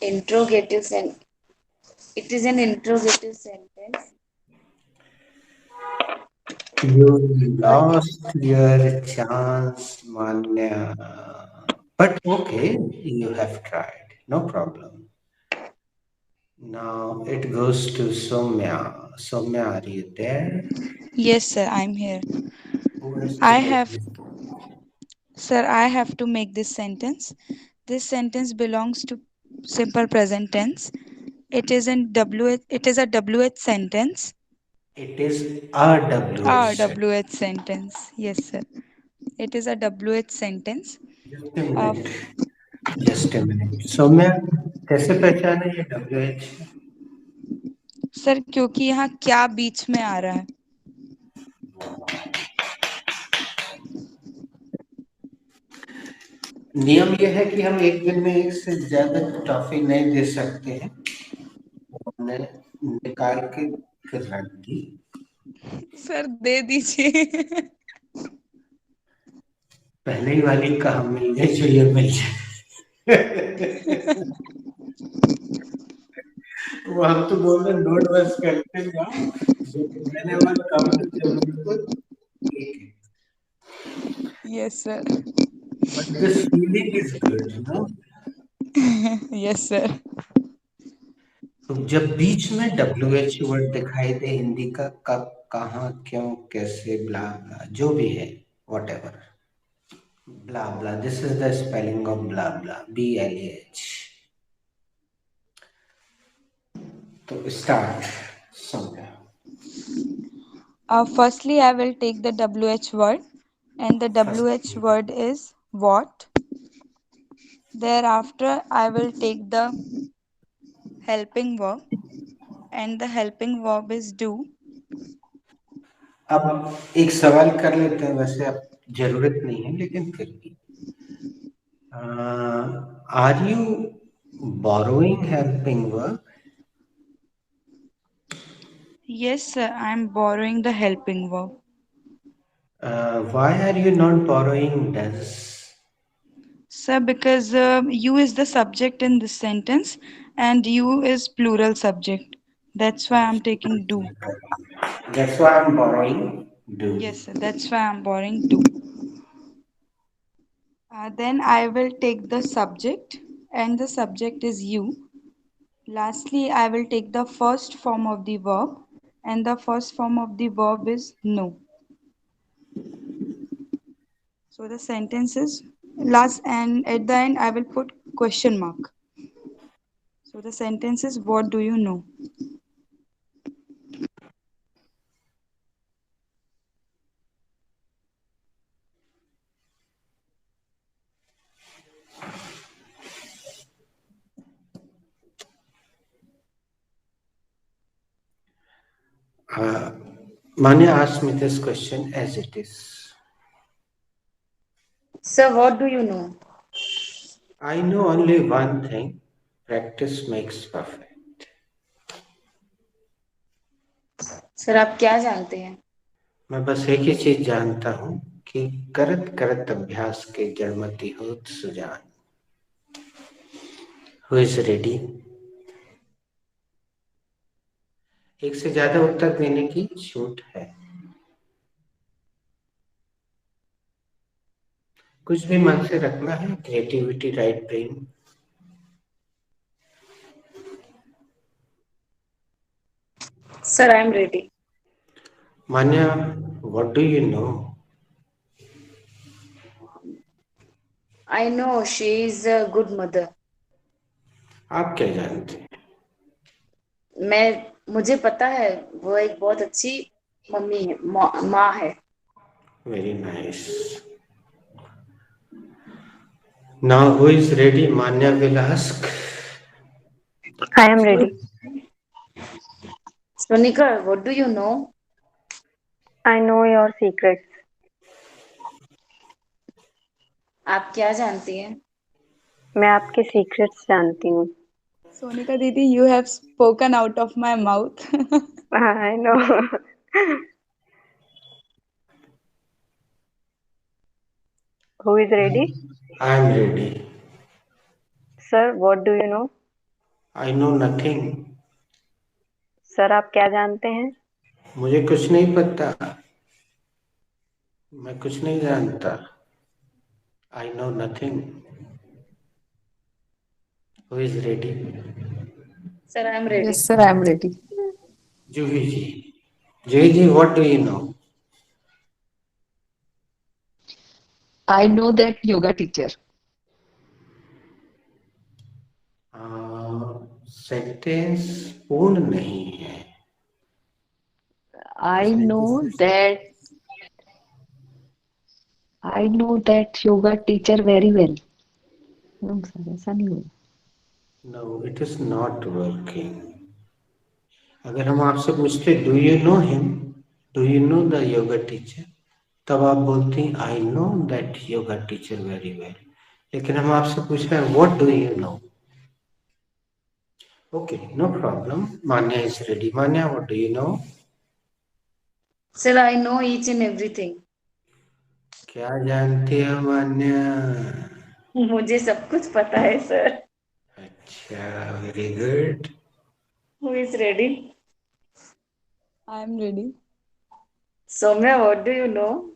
interrogative sentence. It is an interrogative sentence. You lost your chance, Manya. But okay, you have tried. No problem. Now it goes to Soumya. Soumya, are you there? Yes, sir, I'm here. Who has I to make have, this? sir, I have to make this sentence. This sentence belongs to simple present tense. It is in WH, it is a WH sentence. It is a WH. WH sentence. Yes, sir. It is a WH sentence. Just a minute. Just a minute. Saumya कैसे पहचाने ये WH? Sir क्योंकि यहाँ क्या बीच में आ रहा है। नियम ये है कि हम एक दिन में एक से ज्यादा टॉफी नहीं दे सकते हैं। हमने निकाल के फिर रख दी। सर दे दीजिए। पहले ही वाली कहा मिलने चाहिए मिल जाए। वो हम तो बोल रहे नोट बस करते जाओ, मैंने वो काउंट जरूर yes sir. But this feeling is good, no? Yes sir. तो जब बीच में WH वर्ड दिखाई दे हिंदी का, कब, कहाँ, क्यों, कैसे, ब्ला ब्ला जो भी है, whatever, blah blah, this is the spelling of blah blah, BLAH. तो start somewhere. Firstly, I will take the WH word, and the WH word is what. Thereafter, I will take the helping verb, and the helping verb is do. अब एक सवाल कर लेते हैं, वैसे अब जरूरत नहीं है लेकिन फिर भी, are you borrowing helping verb? Yes, sir, I am borrowing the helping verb. Why are you not borrowing does? Sir, because you is the subject in this sentence, and you is plural subject. That's why I'm taking do. That's why I'm borrowing do. Yes, sir, that's why I'm borrowing do. Then I will take the subject, and the subject is you. Lastly, I will take the first form of the verb, and the first form of the verb is know. So the sentence is last, and at the end, I will put question mark. So the sentence is, what do you know? Manya asked me this question as it is. Sir, what do you know? I know only one thing, practice makes perfect. Sir आप क्या जानते हैं? मैं बस एक ही चीज जानता हूँ कि करत करत अभ्यास के जड़मति होत सुजान. Who is ready? एक से ज्यादा उत्तर देने की छूट है. कुछ भी मन से रखना है. Creativity, right brain. Sir, I am ready. Manya, what do you know? I know she is a good mother. आप क्या जानते हैं? मुझे पता है वो एक बहुत अच्छी मम्मी है, माँ है. Very nice. Now who is ready? Manya will ask. I am ready. Sonika, what do you know? I know your secrets. आप क्या जानती हैं? मैं आपके सीक्रेट्स जानती हूँ. Sonika Didi, you have spoken out of my mouth. I know. Who is ready? I am ready. Sir, what do you know? I know nothing. Sir आप क्या जानते हैं? मुझे कुछ नहीं पता. मैं कुछ नहीं जानता. I know nothing. Who is ready? Sir, I am ready. Yes, sir, I am ready. Juhi ji. Juhi ji, what do you know? I know that yoga teacher. Sentence पूर्ण नहीं है. I know that yoga teacher very well. No, sir, ऐसा नहीं होगा. No, it is not working. अगर हम आपसे पूछते do you know him, do you know the yoga teacher, तब आप बोलती हैं I know that yoga teacher very well. लेकिन हम आपसे पूछ रहे हैं what do you know. Okay, no problem. Manya is ready. Manya, what do you know? Sir, I know each and everything. क्या जानती हो मान्या? मुझे सब कुछ पता है सर. अच्छा, very good. Who is ready? I am ready. Soumya, what do you know?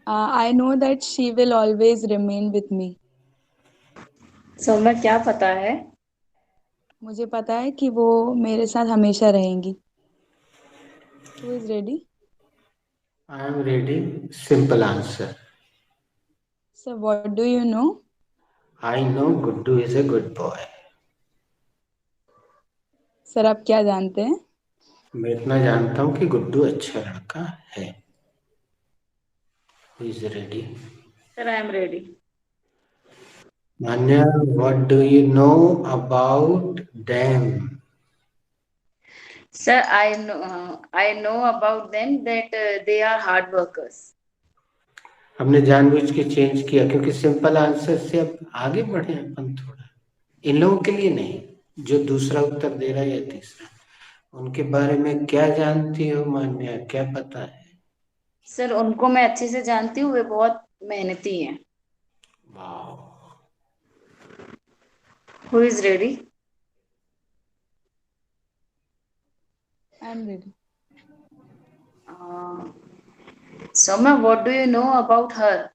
I know that she will always remain with me. Saumya क्या पता है? मुझे पता है कि वो मेरे साथ हमेशा रहेंगी. Who is ready? I am ready. Simple answer. So what do you know? I know Guddu is a good boy. Sir आप क्या जानते हैं? मैं इतना जानता हूँ कि गुड्डू अच्छा लड़का है. Who is ready? Sir, I am ready. Manya, what do you know about them? Sir, I know about them that they are hard workers. हमने जानबूझ के चेंज किया क्योंकि सिंपल आंसर से अब आगे बढ़े अपन थोड़ा. इन लोगों के लिए नहीं, जो दूसरा उत्तर दे रहा है या तीसरा, उनके बारे में क्या जानती हो मान्या, क्या पता है? सर उनको मैं अच्छे से जानती हूँ, वे बहुत मेहनती हैं. वाह. Who is ready? I am ready. Soumya, what do you know about her?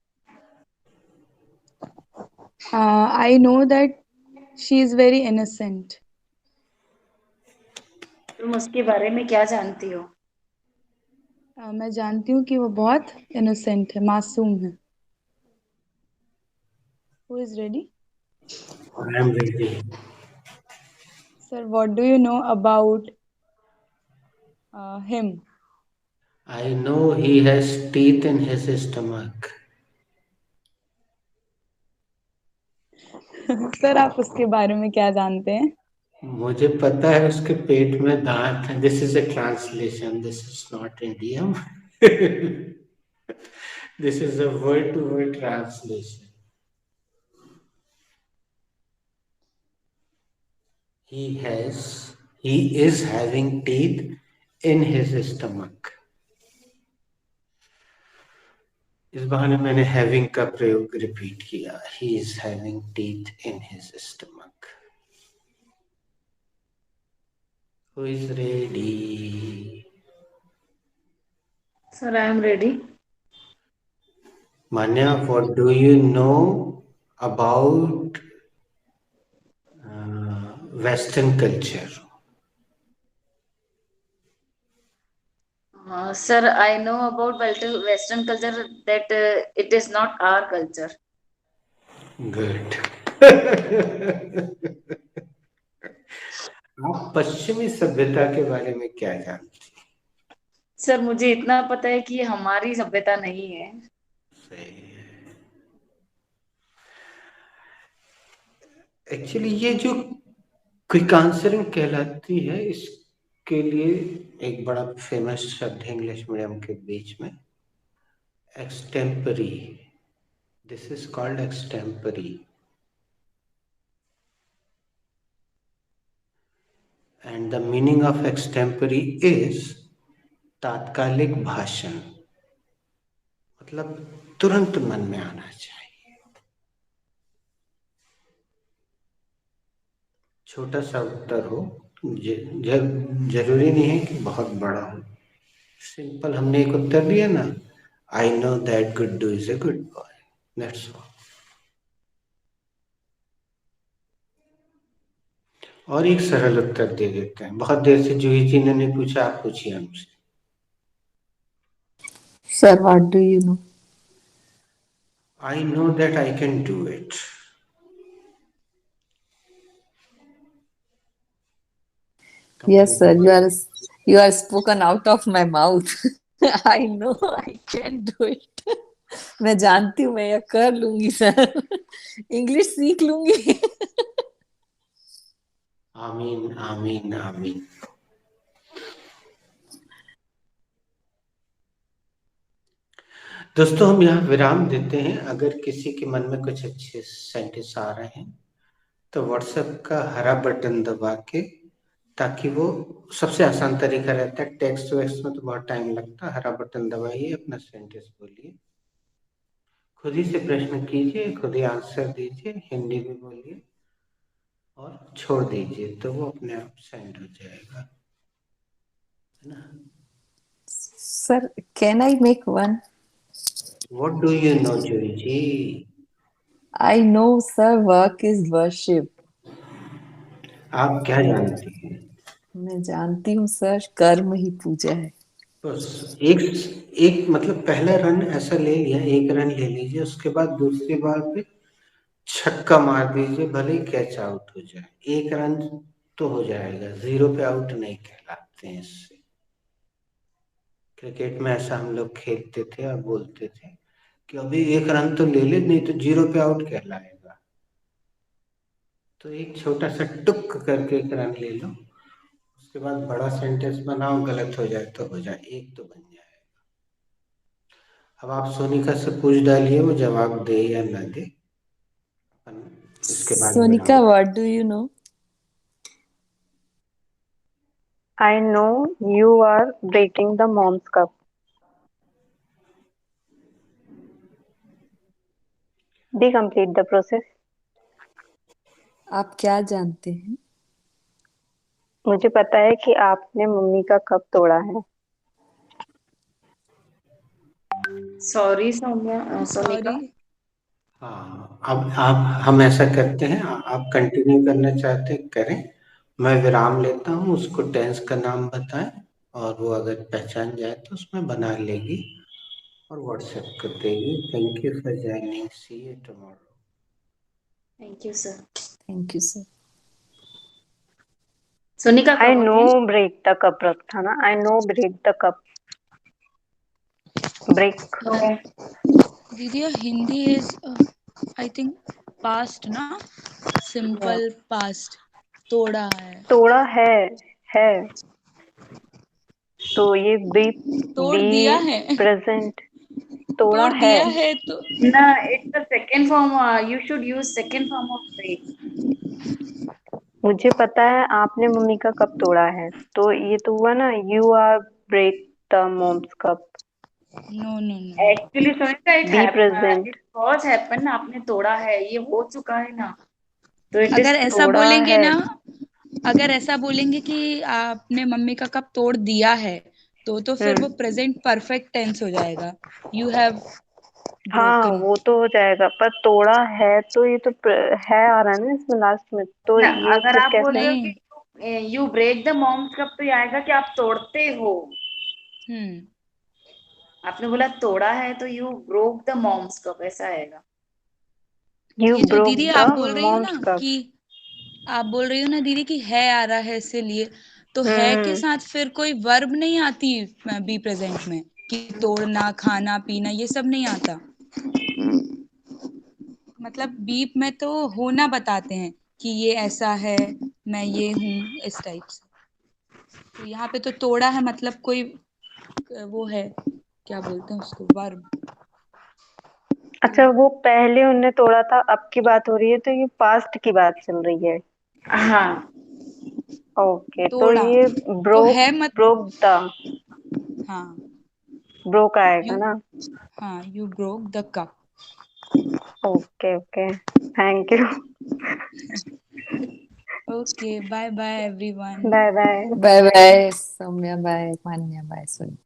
I know that she is very innocent. तुम उसके बारे में क्या जानती हो? मैं जानती हूँ कि वो बहुत इनोसेंट है, मासूम है। Who is ready? I am ready. Sir, what do you know about him? I know he has teeth in his stomach. Sir, आप उसके बारे में क्या जानते हैं? मुझे पता है उसके पेट में दांत है. This is a translation. This is not idiom. This is a word-to-word translation. He is having teeth in his stomach. इस बहाने मैंने having का प्रयोग रिपीट किया. He is having teeth in his stomach. Who is ready? Sir, I am ready. Manya, what do you know about Western culture? Sir, I know about Western culture that it is not our culture. Good. आप पश्चिमी सभ्यता के बारे में क्या जानते हैं? Sir, मुझे इतना पता है कि ये हमारी सभ्यता नहीं है। सही है. एक्चुअली ये जो क्विक आंसरिंग कहलाती है, इसके लिए एक बड़ा फेमस शब्द है इंग्लिश मीडियम के बीच में, extempore. This is called extempore. And the meaning of extempore is तात्कालिक भाषण. मतलब तुरंत मन में आना चाहिए. छोटा सा उत्तर हो, जरूरी नहीं है कि बहुत बड़ा हो. सिंपल हमने एक उत्तर दिया ना, आई know that Guddu is a good boy. That's all. और एक सरल उत्तर दे देते हैं. बहुत देर से जूही जी ने नहीं पूछा, आप पूछिए हमसे. Sir, what do you know? I know that I can do it. Yes, sir. You are spoken out of my mouth. I know I can do it. मैं जानती हूँ मैं यह कर लूंगी सर. इंग्लिश सीख लूंगी. आमीन आमीन आमीन. दोस्तों, हम यहाँ विराम देते हैं. अगर किसी के मन में कुछ अच्छे सेंटेंस आ रहे हैं तो व्हाट्सएप का हरा बटन दबा के, ताकि वो सबसे आसान तरीका रहता है. टेक्स्ट वेक्स्ट में तो बहुत टाइम लगता है. हरा बटन दबाइए, अपना सेंटेंस बोलिए, खुद ही से प्रश्न कीजिए, खुद ही आंसर दीजिए, हिंदी में बोलिए और छोड़ दीजिए, तो वो अपने आप सेंड हो जाएगा, है ना. Sir, can I make one? What do you know, Joy ji? I know, sir, work is worship. आप क्या जानती हैं? मैं जानती हूँ सर, कर्म ही पूजा है. बस एक एक मतलब पहला रन ऐसा ले लिया, एक रन ले लीजिए, उसके बाद दूसरी बार पे छक्का मार दीजिए, भले ही कैच आउट हो जाए. एक रन तो हो जाएगा, 0 पे आउट नहीं कहलाते हैं. इससे क्रिकेट में ऐसा हम लोग खेलते थे और बोलते थे कि अभी एक रन तो ले ले, नहीं तो 0 पे आउट कहलाएगा. तो एक छोटा सा टुक करके एक रन ले लो, उसके बाद बड़ा सेंटेंस बनाओ, गलत हो जाए तो हो जाए, एक तो बन जाएगा. अब आप सोनिका से पूछ डालिए, वो जवाब दे या ना दे. इसके बाद Sonika, what do you know? I know you are breaking the mom's cup. They complete the process. आप क्या जानते हैं? मुझे पता है कि आपने मम्मी का कप तोड़ा है. Sorry, Sonia, Sonika. सॉरी, हाँ, अब आप हम ऐसा करते हैं, आप कंटिन्यू करना चाहते हैं करें, मैं विराम लेता हूँ, उसको टेंस का नाम बताएं और वो अगर पहचान जाए तो उसमें बना लेगी और व्हाट्सएप कर देगी। Thank you for joining, see you tomorrow. Thank you sir. Thank you sir. Sonika I कब know break the cup रखा ना, I know break the cup, break। दीदी Hindi is I think past ना, सिंपल पास्ट, तोड़ा है। तोड़ा है तो ये बी तोड़ बी दिया है। प्रेजेंट, तोड़ा तोड़ है। दिया है तो ना, it's the second form. You should use second form of break. मुझे पता है आपने मम्मी का कप तोड़ा है, तो ये तो हुआ ना, you are break the mom's cup. No no no, Actually, Sonika, be present. it was happen. आपने तोड़ा है, ये हो चुका है ना, तो it is अगर ऐसा तोड़ा बोलेंगे है। ना, अगर ऐसा बोलेंगे कि आपने मम्मी का कप तोड़ दिया है, तो फिर वो प्रेजेंट परफेक्ट टेंस हो जाएगा। यू हैव हाँ ब्रोकन। वो तो हो जाएगा, पर तोड़ा है तो ये तो है आ रहा है ना इसमें लास्ट में, तो ना। ये अगर फिर आप बोल कैसे? रहे हो नहीं। कि you break the mom's cup, तो ये आएगा कि आप तोड़ते हो। आपने बोला तोड़ा है, तो you broke the mom's cup, ऐसा आएगा। यू ये जो ब्रोक दीदी द आप बोल रही हो मॉम्स ना कप। कि आप बोल रही हो ना दीदी कि है आ रहा है इसीलिए, तो है के हम्म। साथ फिर कोई वर्ब नहीं आती बी प्रेजेंट में, कि तोड़ना, खाना, पीना, ये सब नहीं आता। मतलब बीप में तो होना बताते हैं कि ये ऐसा है, मैं ये हूँ, इस टाइप से। तो यहाँ पे तो तोड़ा है मतलब कोई वो है, क्या बोलते हैं उसको, वर्ब। अच्छा, वो पहले उनने तोड़ा था, अब की बात हो रही है, तो ये पास्ट की बात चल रही है। हाँ, ओके, तो तोड़ा ये तो ब्रोक, है मत। ब्रोक द, हाँ, ब्रोक आएगा यू, ना। हाँ, you broke the cup. Okay okay, thank you. Okay, bye bye everyone. Bye bye. Bye bye Saumya, bye Manya, bye soon.